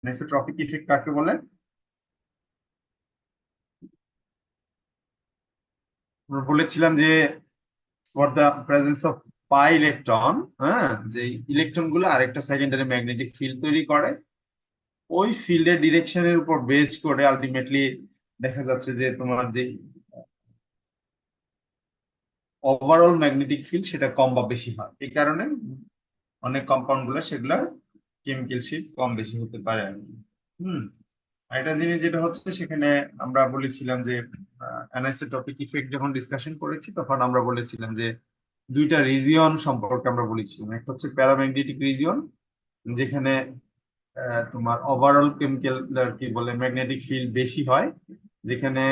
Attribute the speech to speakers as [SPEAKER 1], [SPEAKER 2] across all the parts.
[SPEAKER 1] Anisotropic effect কাকে বলে? আমরা বলেছিলাম যে for the presence of pi electron, হ্যাঁ, যে ইলেকট্রন গুলো আরেকটা সেকেন্ডারি ম্যাগনেটিক ফিল্ড তৈরি করে, ওই ফিল্ডের ডিরেকশনের উপর বেস করে আলটিমেটলি দেখা যাচ্ছে যে তোমার যে ওভারঅল ম্যাগনেটিক ফিল্ড সেটা কম বা বেশি হয়। এই কারণে অনেক কম্পাউন্ড গুলো সেগুলোর কেমিক্যাল শিফট কম বেশি হতে পারে আর কি। হুম। আরেকটা জিনিস যেটা হচ্ছে সেখানে আমরা বলেছিলাম যে অ্যানিসোট্রপিক ইফেক্ট যখন ডিসকাশন করেছি তখন আমরা বলেছিলাম যে দুইটা রিজিয়ন সম্পর্কে আমরা বলেছিলাম। একটা হচ্ছে প্যারাম্যাগনেটিক রিজিয়ন, যেখানে তোমার ওভারঅল কেমিক্যাল কি বলে ম্যাগনেটিক ফিল্ড বেশি হয়, যেখানে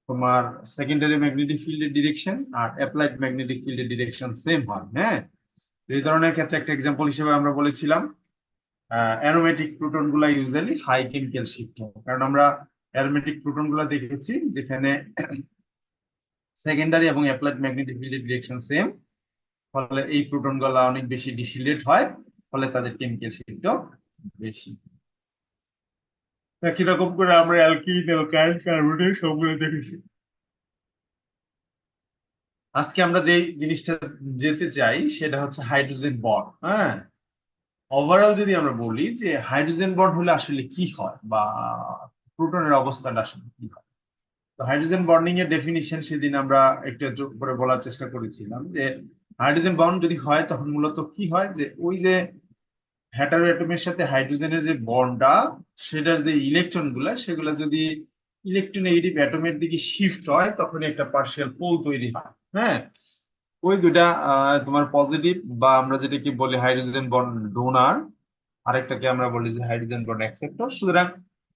[SPEAKER 1] তোমার সেকেন্ডারি ম্যাগনেটিক ফিল্ডের ডিরেকশন আর অ্যাপ্লাইড ম্যাগনেটিক ফিল্ডের ডিরেকশন সেম হয়। হ্যাঁ, এই ধরনের ক্ষেত্রে একটা এক্সাম্পল হিসেবে আমরা বলেছিলাম অ্যারোমেটিক প্রোটন গুলা ইউজুয়ালি হাই কেমিক্যাল শিফট হয়, কারণ আমরা অ্যারোমেটিক প্রোটন গুলা দেখেছি যেখানে সেকেন্ডারি এবং অ্যাপ্লাইড ম্যাগনেটিক ফিল্ডের ডিরেকশন সেম, ফলে এই প্রোটন গুলা অনেক বেশি ডিসিলেট হয়, ফলে তাদের কেমিক্যাল শিফটও বেশি। একই রকম করে আমরা অ্যালকিন অ্যালকাইল কার্বনের সবগুলো দেখেছি। আজকে আমরা যে জিনিসটা যেতে চাই সেটা হচ্ছে হাইড্রোজেন বন্ড। হ্যাঁ, ওভারঅল যদি আমরা বলি যে হাইড্রোজেন বন্ড হলে আসলে কি হয় বা প্রোটনের অবস্থাটা আসলে কি হয়, তো হাইড্রোজেন বন্ডিং এর ডেফিনিশন সেদিন আমরা একটু একটু করে বলার চেষ্টা করেছিলাম যে হাইড্রোজেন বন্ড যদি হয় তখন মূলত কি হয়, যে ওই যে হেটারো অ্যাটমের সাথে হাইড্রোজেনের যে বন্ডটা, সেটার যে ইলেকট্রন গুলা সেগুলা যদি ইলেকট্রোনেগেটিভ অ্যাটমের দিকে শিফট হয় তখন একটা পার্শিয়াল পোল তৈরি হয়। হ্যাঁ, ওই দুটা তোমার পজিটিভ বা আমরা যেটাকে বলি হাইড্রোজেন বন্ড ডোনার, আরেকটাকে আমরা বলি যে হাইড্রোজেন বন্ড অ্যাকসেপ্টর। সুতরাং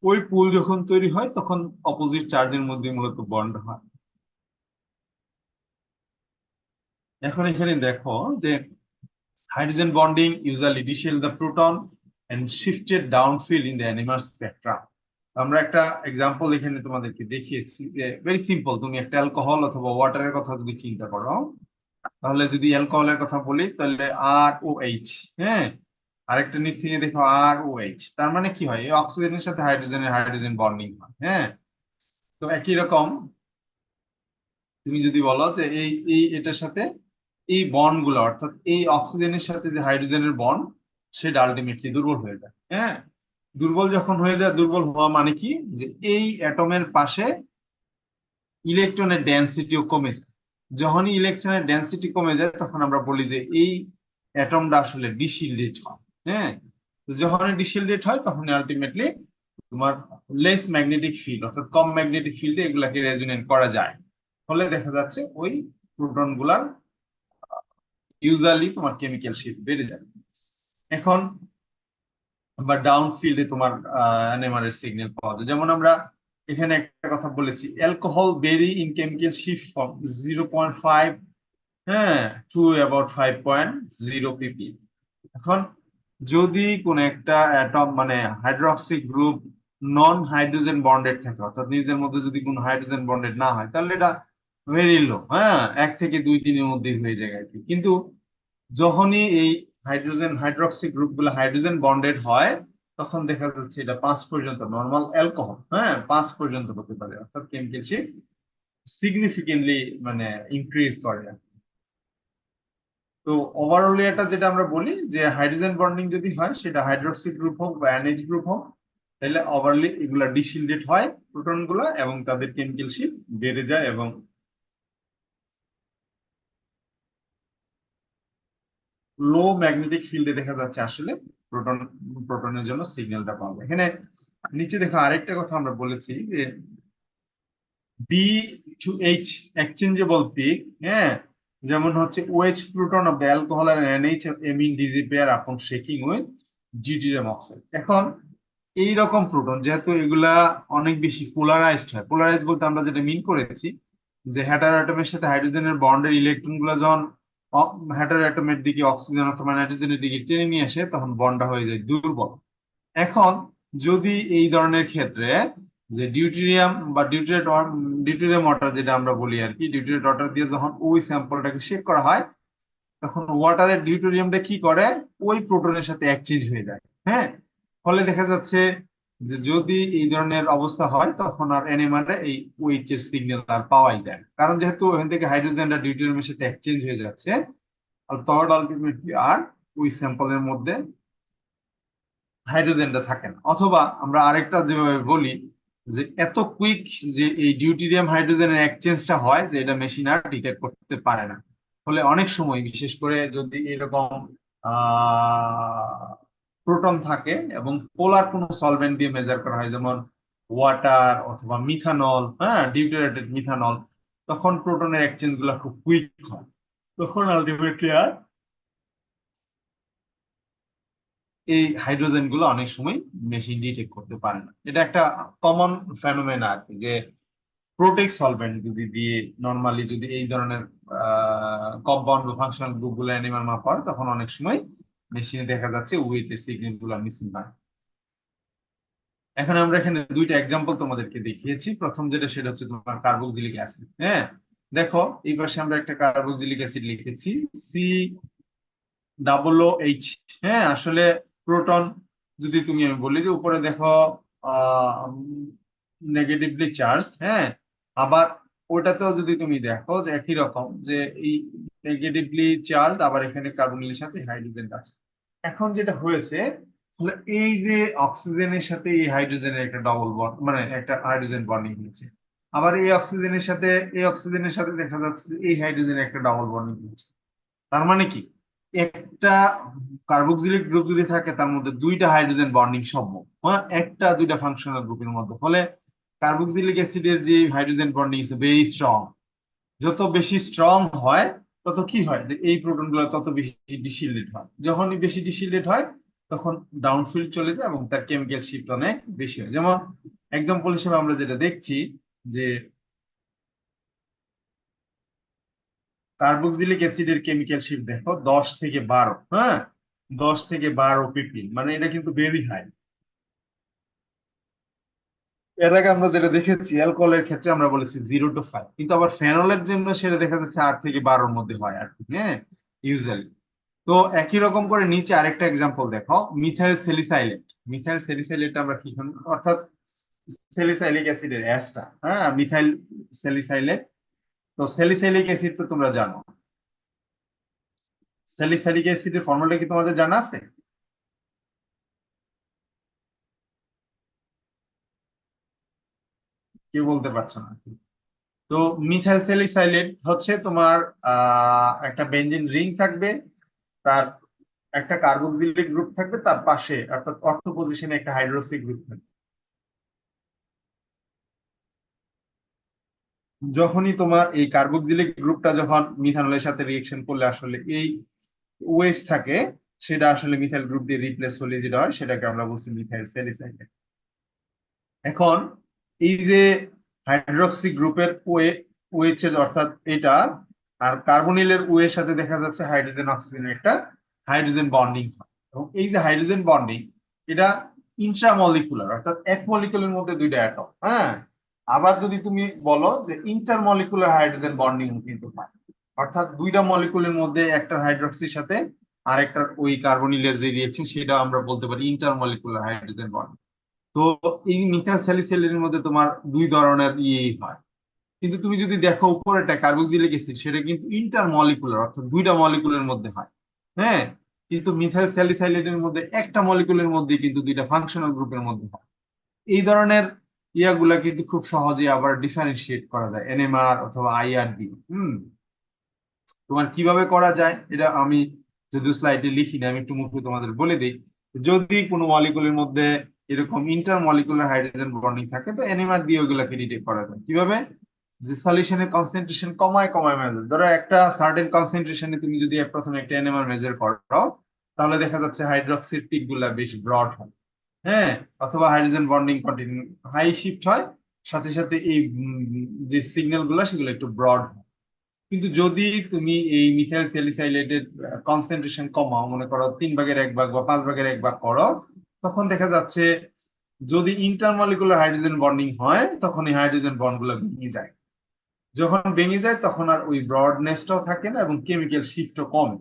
[SPEAKER 1] ওই পুল যখন তৈরি হয় তখন অপোজিট চার্জের মধ্যে মূলত বন্ড হয়। এখন এখানে দেখো যে hydrogen bonding usually dishevel the proton and shifted downfield in the NMR spectrum. আমরা একটা এক্সাম্পল এখানে তোমাদেরকে দেখিয়েছি যে ভেরি সিম্পল, তুমি একটা অ্যালকোহল অথবা ওয়াটারের কথা যদি চিন্তা করো, তাহলে যদি অ্যালকোহলের কথা বলি তাহলে আর ও এইচ, হ্যাঁ, আরেকটা নিচ থেকে দেখো আর ও এইচ, তার মানে কি হয়, এই অক্সিজেনের সাথে হাইড্রোজেনের হাইড্রোজেন বন্ডিং হয়। হ্যাঁ, তো একই রকম তুমি যদি বলো যে এই এই এটার সাথে এই বন্ড গুলো, অর্থাৎ এই অক্সিজেনের সাথে যে হাইড্রোজেনের বন্ড, সেটা আলটিমেটলি দুর্বল হয়ে যায়। হ্যাঁ, দুর্বল যখন হয়ে যায়, দুর্বল হওয়া মানে কি, যে এই অ্যাটমের পাশে ইলেকট্রনের ডেনসিটিও কমে যায়। যখনই ইলেকট্রনের ডেনসিটি কমে যায় তখন আমরা বলি যে এই অ্যাটমটা আসলে ডিসিলডেট হয়। হ্যাঁ, তো যখনই ডিসিলডেট হয় তখন আলটিমেটলি তোমার লেস ম্যাগনেটিক ফিল্ড, অর্থাৎ কম ম্যাগনেটিক ফিল্ডে এগুলাকে রেজোনেট করা যায়, ফলে দেখা যাচ্ছে ওই প্রোটন গুলার ইউজুয়ালি তোমার কেমিক্যাল শিফট বেড়ে যায়। এখন বা ডাউন ফিল্ডে তোমার এনএমআর এর সিগন্যাল পাওয়া যায়। যেমন আমরা এখানে একটা কথা বলেছি, alcohol very in chemical shift from 0.5, হ্যাঁ, টু অ্যাবাউট 5.0 ppm। এখন যদি কোন একটা অ্যাটম মানে হাইড্রক্সি গ্রুপ নন হাইড্রোজেন বন্ডেড থাকে, অর্থাৎ নিজেদের মধ্যে যদি কোনো হাইড্রোজেন বন্ডেড না হয়, তাহলে এটা ভেরি লো, হ্যাঁ, 1 থেকে 2 দিনের মধ্যেই হয়ে যায় আর কি। কিন্তু যখনই এই হাইড্রক্সি গ্রুপ গুলো হাইড্রোজেন বন্ডেড হয় তখন দেখা যাচ্ছে এটা 5 পর্যন্ত, নর্মাল অ্যালকোহল, হ্যাঁ, 5 পর্যন্ত হতে পারে, অর্থাৎ কেমিক্যাল শিফট সিগনিফিকেন্টলি মানে ইনক্রিজ করে। তো ওভারঅল এটা যেটা আমরা বলি যে হাইড্রোজেন বন্ডিং যদি হয় সেটা হাইড্রক্সি গ্রুপ হোক বা এনএইচ গ্রুপ হোক, তাহলে ওভারলি এগুলা ডিসিলডেট হয় প্রোটন গুলা এবং তাদের কেমিক্যাল শিফট বেড়ে যায়, এবং লো ম্যাগনেটিক ফিল্ডে দেখা যাচ্ছে আসলে প্রোটন প্রোটনের জন্য সিগন্যালটা পাওয়া যায়। এখানে নিচে দেখো আরেকটা কথা আমরা বলেছি যে ডি টু এইচ এক্সচেঞ্জেবল পিক, হ্যাঁ, যেমন হচ্ছে OH proton of the alcohol and NH amine disappear upon shaking with deuterium oxide। এখন এই রকম প্রোটন যেহেতু এগুলা অনেক বেশি পোলারাইজড হয়, পোলারাইজ বলতে আমরা যেটা মিন করেছি যে হেটারো অ্যাটমের সাথে হাইড্রোজেনের বন্ডের ইলেকট্রন গুলো যখন হেটারো অ্যাটমের দিকে অক্সিজেন অথবা নাইট্রোজেনের দিকে টেনে নিয়ে আসে তখন বন্ডটা হয়ে যায় দুর্বল। এখন যদি এই ধরনের ক্ষেত্রে যে ডিউটেরিয়াম বা ডিউটেরিয়াম ওয়াটার যেটা আমরা বলি আর কি, ডিউটেরিয়াম ওয়াটার দিয়ে যখন ওই স্যাম্পলটাকে শেক করা হয় তখন ওয়াটারের ডিউটেরিয়ামটা কি করে, ওই প্রোটনের সাথে এক্সচেঞ্জ হয়ে যায়। হ্যাঁ, ফলে দেখা যাচ্ছে যে যদি এই ধরনের অবস্থা হয় তখন আর এনএমআর এই ওএইচ এর সিগন্যাল আর পাওয়াই যায় না। কারণ যেহেতু ওখান থেকে হাইড্রোজেনটা ডিউটেরিয়ামের সাথে এক্সচেঞ্জ হয়ে যাচ্ছে, আর তখন আলটিমেটলি আর ওই স্যাম্পলের মধ্যে হাইড্রোজেনটা থাকে না। অথবা আমরা আরেকটা যেভাবে বলি যে এত কুইক যে এই ডিউটেরিয়াম হাইড্রোজেনের এক্সচেঞ্জটা হয় যে এটা মেশিন আর ডিটেক্ট করতে পারে না। ফলে অনেক সময় বিশেষ করে যদি এরকম প্রোটন থাকে এবং পোলার কোনো সলভেন্ট দিয়ে মেজার করা হয়, যেমন ওয়াটার অথবা মিথানল, হ্যাঁ, ডিউটেরেটেড মিথানল, তখন প্রোটনের এক্সচেঞ্জ গুলো খুব কুইক হয়। তখন আলটিমেটলি আর এই হাইড্রোজেন গুলো অনেক সময় মেশিন ডিটেক্ট করতে পারে না। এটা একটা কমন ফেনোমেনা আর কি, যে প্রোটেক সলভেন্ট যদি দিয়ে নরমালি যদি এই ধরনের কম্পাউন্ড বা ফাংশনাল গ্রুপ গুলো অ্যানিমাল মাপা হয়, তখন অনেক সময় মেশিনে দেখা যাচ্ছে ওএইচ এর সিগন্যাল গুলো মিসিং হয়। এখন আমরা এখানে দুইটা এক্সাম্পল তোমাদেরকে দেখিয়েছি। প্রথম যেটা সেটা হচ্ছে তোমার কার্বক্সিলিক অ্যাসিড। হ্যাঁ, দেখো এই পাশে আমরা একটা কার্বক্সিলিক অ্যাসিড লিখেছি COOH। হ্যাঁ, আসলে প্রোটন যদি তুমি আমি বলি যে উপরে দেখো নেগেটিভলি চার্জ, হ্যাঁ, আবার ওটাতেও যদি তুমি দেখো যে একই রকম যে এই নেগেটিভলি চার্জ, আবার এখানে কার্বনের সাথে হাইড্রোজেন আছে। এখন যেটা হয়েছে, তাহলে এই যে অক্সিজেনের সাথে এই হাইড্রোজেনের একটা ডবল বন্ড, মানে একটা হাইড্রোজেন বন্ডিং হয়েছে, আবার এই অক্সিজেনের সাথে দেখা যাচ্ছে যে এই হাইড্রোজেনের একটা ডবল বন্ডিং হয়েছে। তার মানে কি, একটা কার্বক্সিলিক গ্রুপ যদি থাকে তার মধ্যে দুইটা হাইড্রোজেন বন্ডিং সম্ভব, হ্যাঁ, একটা দুইটা ফাংশনাল গ্রুপের মধ্যে। ফলে কার্বক্সিলিক অ্যাসিডের যে hydrogen bonding is very strong. যত বেশি স্ট্রং হয় তত কি হয়, যে এই প্রোটন গুলো তত বেশি ডিসিলেট হয়। যখনই বেশি ডিসিলেট হয় তখন ডাউনফিল্ড চলে যায় এবং তার কেমিক্যাল শিফট অনেক বেশি হয়। যেমন এক্সাম্পল হিসেবে আমরা যেটা দেখছি যে কার্বক্সিলিক অ্যাসিডের কেমিক্যাল শিফট দেখো 10 থেকে 12, হ্যাঁ, 10 থেকে 12 ppm, মানে এটা কিন্তু ভেরি হাই। এর আগে আমরা যেটা দেখেছি অ্যালকোহলের ক্ষেত্রে আমরা বলেছি 0 to 5, কিন্তু আবার ফেনলের জন্য সেটা দেখা যাচ্ছে 8 থেকে 12-র মধ্যে হয় আর কি, হ্যাঁ, ইউজুয়ালি। তো একই রকম করে নিচে আরেকটা এক্সাম্পল দেখো, মিথাইল স্যালিসাইলেট। মিথাইল স্যালিসাইলেট আমরা কি জানি? অর্থাৎ স্যালিসাইলিক অ্যাসিডের অ্যাসটা, হ্যাঁ, মিথাইল স্যালিসাইলেট। তো স্যালিসাইলিক অ্যাসিড তো তোমরা জানো, স্যালিসাইলিক অ্যাসিডের ফর্মুলা কি তোমাদের জানা আছে? কেউ বলতে পারছো না? তো মিথাইল স্যালিসাইলেট হচ্ছে তোমার একটা বেনজিন রিং থাকবে, তার একটা কার্বক্সিলিক গ্রুপ থাকবে, তার পাশে অর্থাৎ অর্থো পজিশনে একটা হাইড্রোক্সি গ্রুপ থাকবে। যখনই তোমার এই কার্বক্সিলিক গ্রুপটা যখন মিথানলের সাথে রিয়েকশন করলে আসলে এই ওএইচ থাকে, সেটা আসলে মিথাইল গ্রুপ দিয়ে রিপ্লেস হলে যেটা হয় সেটাকে আমরা বলছি মিথাইল স্যালিসাইলেট। এখন এই যে হাইড্রক্সি গ্রুপের ওএইচ এর অর্থাৎ এটা আর কার্বনিলের ও এর সাথে দেখা যাচ্ছে হাইড্রোজেন অক্সিজেনের একটা হাইড্রোজেন বন্ডিং হয়। এবং এই যে হাইড্রোজেন বন্ডিং, এটা ইন্ট্রামলিকুলার, অর্থাৎ এক মলিকুলের মধ্যে দুইটা অ্যাটম, হ্যাঁ। আবার যদি তুমি বলো যে ইন্টারমলিকুলার হাইড্রোজেন বন্ডিং কিন্তু হয়, অর্থাৎ দুইটা মলিকুলের মধ্যে একটা হাইড্রক্সির সাথে আরেকটা ওই কার্বনিলের যে রিয়েকশন, সেটা আমরা বলতে পারি ইন্টারমলিকুলার হাইড্রোজেন বন্ডিং। তো এই মিথাইল স্যালিসাইলেটের মধ্যে তোমার দুই ধরনের ইয়ে হয়। কিন্তু তুমি যদি দেখো উপরেটা কার্বক্সিলিক অ্যাসিড, সেটা কিন্তু ইন্টারমলিকুলার, অর্থাৎ দুইটা মলিকুলের মধ্যে হয়, হ্যাঁ। কিন্তু মিথাইল স্যালিসাইলেটের মধ্যে একটা মলিকুলের মধ্যে কিন্তু দুইটা ফাংশনাল গ্রুপের মধ্যে হয়। এই ধরনের ইয়াগুলা কিন্তু খুব সহজে আবার ডিফারেন্সিয়েট করা যায় এনএমআর অথবা আইআর দিয়ে। তোমার কিভাবে করা যায় এটা আমি যদি স্লাইডে লিখি না, আমি একটু মুখে তোমাদের বলে দিই। যদি কোনো মলিকুলের মধ্যে এরকম ইন্টার মলিকুলার হাইড্রোজেন বন্ডিং থাকে, তো এনএমআর দিয়ে ওগুলাকে ডিটেক্ট করা যায়। কিভাবে? যে সলিউশনের কনসেন্ট্রেশন কমায় কমায় মেজার, ধরো একটা সার্টেন কনসেন্ট্রেশনে তুমি যদি প্রথমে একটা এনএমআর মেজার করো, তাহলে দেখা যাচ্ছে হাইড্রক্সির পিক গুলা বেশ ব্রড হয়, হ্যাঁ, অথবা hydrogen bonding continue high shift হয়, সাথে সাথে এই যে সিগন্যাল গুলা সেগুলো একটু ব্রড হয়। কিন্তু যদি তুমি এই মিথাইল স্যালিসাইলেটের কনসেন্ট্রেশন কমাও, মনে করো 3/1 বা 5/1 করো, তখন দেখা যাচ্ছে যদি ইন্টারমলিকুলার হাইড্রোজেন বন্ডিং হয় তখন এই হাইড্রোজেন বন্ড গুলো ভেঙে যায়। যখন ভেঙে যায় তখন আর ওই ব্রডনেসটাও থাকে না এবং কেমিক্যাল শিফটও কমে।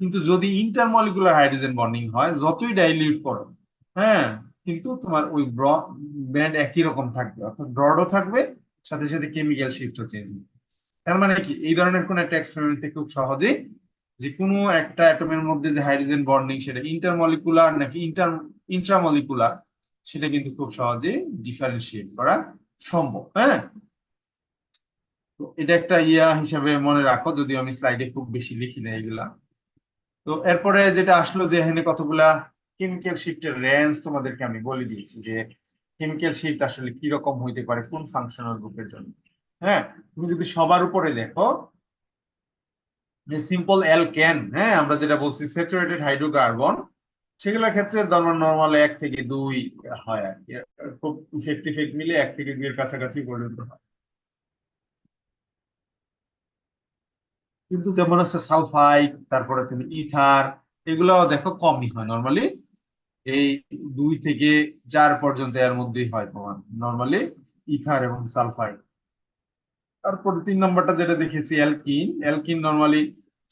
[SPEAKER 1] কিন্তু যদি ইন্টারমলিকুলার হাইড্রোজেন বন্ডিং হয়, যতই ডাইলিউট করো, হ্যাঁ, কিন্তু তোমার ওই ব্যান্ড একই রকম থাকবে, অর্থাৎ ব্রডও থাকবে, সাথে সাথে কেমিক্যাল শিফটও চেঞ্জ হবে। তার মানে কি, এই ধরনের কোন একটা এক্সপেরিমেন্ট থেকে খুব সহজেই যে কোনো একটা অ্যাটমের মধ্যে যে হাইড্রোজেন বন্ডিং সেটা ইন্টারমলিকুলার নাকি ইন্ট্রামলিকুলার, সেটা কিন্তু খুব সহজেই ডিফারেন্সিয়েট করা সম্ভব। হ্যাঁ, তো এটা একটা হিসাবে মনে রাখো, যদিও আমি স্লাইডে খুব বেশি লিখি না এগুলা। তো এরপরে যেটা আসলো যে এখানে কতগুলা কেমিক্যাল শিফটের রেঞ্জ তোমাদেরকে আমি বলে দিয়েছি, যে কেমিক্যাল শিফট আসলে কি রকম হইতে পারে কোন ফাংশনাল গ্রুপের জন্য। হ্যাঁ, তুমি যদি সবার উপরে দেখো যে সিম্পল অ্যালকেন, হ্যাঁ, আমরা যেটা বলছি স্যাচুরেটেড হাইড্রোকার্বন, সেগুলোর ক্ষেত্রে ধরো নর্মাল 1 থেকে 2 হয় আর কি, খুব ইফেক্ট মিলে 1 থেকে 2 এর কাছাকাছি পর্যন্ত হয়। কিন্তু যেমন হচ্ছে সালফাইড, তারপরে তুমি ইথার, এগুলাও দেখো কমই হয় নর্মালি, এই 2 থেকে 4 পর্যন্ত এর মধ্যেই হয় তোমার নর্মালি ইথার এবং সালফাইড। তারপরে 3 নম্বরটা যেটা দেখেছি অ্যালকিন, অ্যালকিন নর্মালি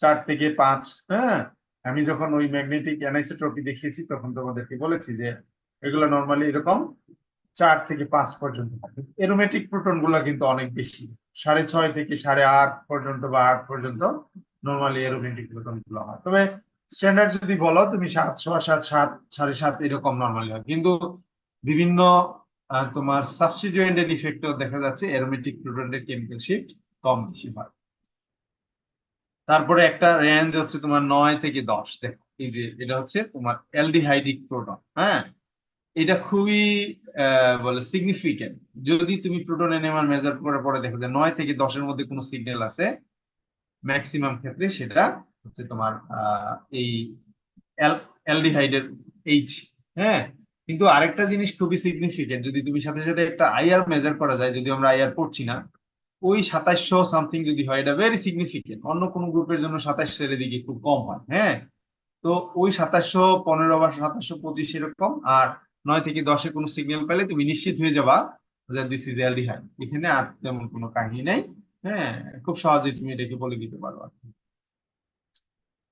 [SPEAKER 1] 4 থেকে 5। হ্যাঁ, আমি যখন ওই ম্যাগনেটিক অ্যানাইসোট্রপি দেখিয়েছি তখন তোমাদেরকে বলেছি যে এগুলো নর্মালি এরকম 4 থেকে 5 পর্যন্ত থাকে। এরোমেটিক প্রোটন গুলো কিন্তু অনেক বেশি, 6.5 থেকে 8.5 পর্যন্ত বা 8 পর্যন্ত নর্মালি এরোমেটিক প্রোটন গুলো হয়। তবে স্ট্যান্ডার্ড যদি বলো তুমি 7, 7.5, 7, 7.5 এরকম নর্মালি হয়, কিন্তু বিভিন্ন তোমার সাবস্টিটিউয়েন্টের ইফেক্টেও দেখা যাচ্ছে এরোমেটিক প্রোটনের কেমিক্যাল শিফট কম বেশি হয়। তারপরে একটা রেঞ্জ হচ্ছে তোমার 9 থেকে 10। দেখো এই যে এটা হচ্ছে তোমার অ্যালডিহাইডিক প্রোটন। হ্যাঁ, এটা খুবই বলে সিগনিফিকেন্ট। যদি তুমি প্রোটন এনএমআর মেজার করার পরে দেখো যে 9 থেকে 10-এর মধ্যে কোনো সিগন্যাল আছে, ম্যাক্সিমাম ক্ষেত্রে সেটা হচ্ছে তোমার এই অ্যালডিহাইডের এইচ। হ্যাঁ, কিন্তু আরেকটা জিনিস খুবই সিগনিফিকেন্ট, যদি তুমি সাথে সাথে একটা আইআর মেজার করা যায়, যদি আমরা আইআর পড়ছি না, ওই 2700 সামথিং যদি হয়, এটা ভেরি সিগনিফিকেন্ট। অন্য কোনো গ্রুপের জন্য 2700 এর দিকে খুব কম হয়। হ্যাঁ, তো ওই 2715 বা 2725 এরকম, আর 9 থেকে 10-এ কোনো সিগন্যাল পেলে তুমি নিশ্চিত হয়ে যাবা যে দিস ইজ অ্যালডিহাইড। এখানে আর তেমন কোনো কাহিনী নেই। হ্যাঁ, খুব সহজে তুমি এটাকে বলে দিতে পারো আর কি।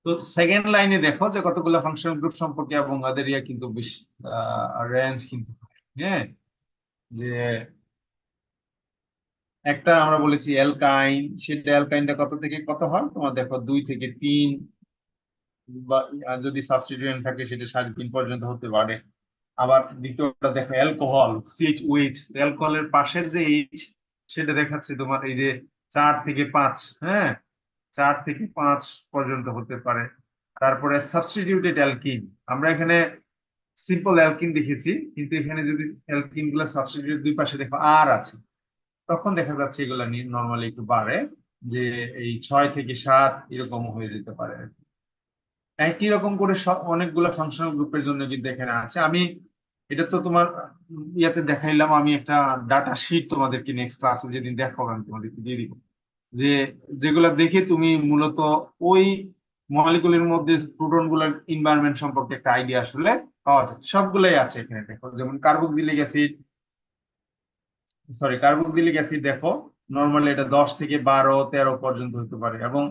[SPEAKER 1] তো সেকেন্ড লাইনে দেখো যে কতগুলো ফাংশনাল গ্রুপ সম্পর্কে, এবং ওদের কিন্তু বেশ রেঞ্জ কিন্তু হয়। হ্যাঁ, যে একটা আমরা বলেছি অ্যালকাইন, সেটা অ্যালকাইনটা কত থেকে কত হয় তোমার, দেখো 2 থেকে 3, বা যদি সাবস্টিটিউয়েন্ট থাকে সেটা 3.5 পর্যন্ত হতে পারে। আবার দ্বিতীয়টা দেখো অ্যালকোহল, সিএইচ ওএইচ, অ্যালকোহলের পাশের যে এইচ, সেটা দেখাচ্ছে তোমার এই যে 4 থেকে 5। হ্যাঁ, 4 থেকে 5 পর্যন্ত হতে পারে। তারপরে সাবস্টিটিউটেড অ্যালকিন, আমরা এখানে সিম্পল অ্যালকিন দেখেছি, কিন্তু এখানে যদি অ্যালকিন গুলা সাবস্টিটিউট দুই পাশে দেখো আর আছে, তখন দেখা যাচ্ছে এগুলা নর্মালি একটু বাড়ে, যে এই 6 থেকে 7 এরকম হয়ে যেতে পারে। একই রকম করে অনেকগুলো ফাংশনাল গ্রুপের জন্য কিন্তু এখানে আছে। আমি এটা তো তোমার ইয়াতে দেখাইলাম, আমি একটা ডাটা শিট তোমাদেরকে নেক্সট ক্লাসে যেদিন দেখাবো আমি তোমাদেরকে দিয়ে দিব, যে যেগুলা দেখে তুমি মূলত ওই মলিকুলের মধ্যে প্রোটন গুলার এনভায়রনমেন্ট সম্পর্কে একটা আইডিয়া আসলে পাওয়া যায়। সবগুলাই আছে এখানে দেখো, যেমন কার্বক্সিলিক অ্যাসিড, কার্বক্সিলিক অ্যাসিড দেখো নর্মালি এটা 10 থেকে 12, 13 পর্যন্ত হতে পারে। এবং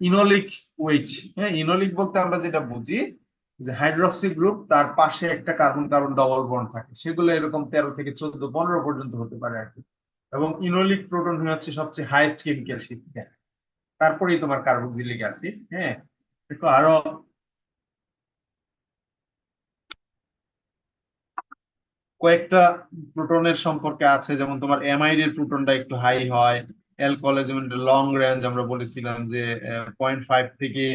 [SPEAKER 1] ইনোলিক ওইচ, হ্যাঁ, ইনোলিক বলতে আমরা যেটা বুঝি যে হাইড্রক্সি গ্রুপ তার পাশে একটা কার্বন কার্বন ডবল বন্ড থাকে, সেগুলো এরকম 13 থেকে 14, 15 পর্যন্ত হতে পারে আর কি। এবং ইনোলিক প্রোটন হচ্ছে সবচেয়ে হাইয়েস্ট কেমিক্যাল শিফট গ্যাস, তারপরেই তোমার কার্বক্সিলিক অ্যাসিড। হ্যাঁ, দেখো আরো কয়েকটা প্রোটনের সম্পর্কে আছে, যেমন তোমার অ্যামাইডের প্রোটনটা একটু হাই হয়, অ্যালকোহলের যেমন লং রেঞ্জ আমরা বলেছিলাম যে 0.5 থেকে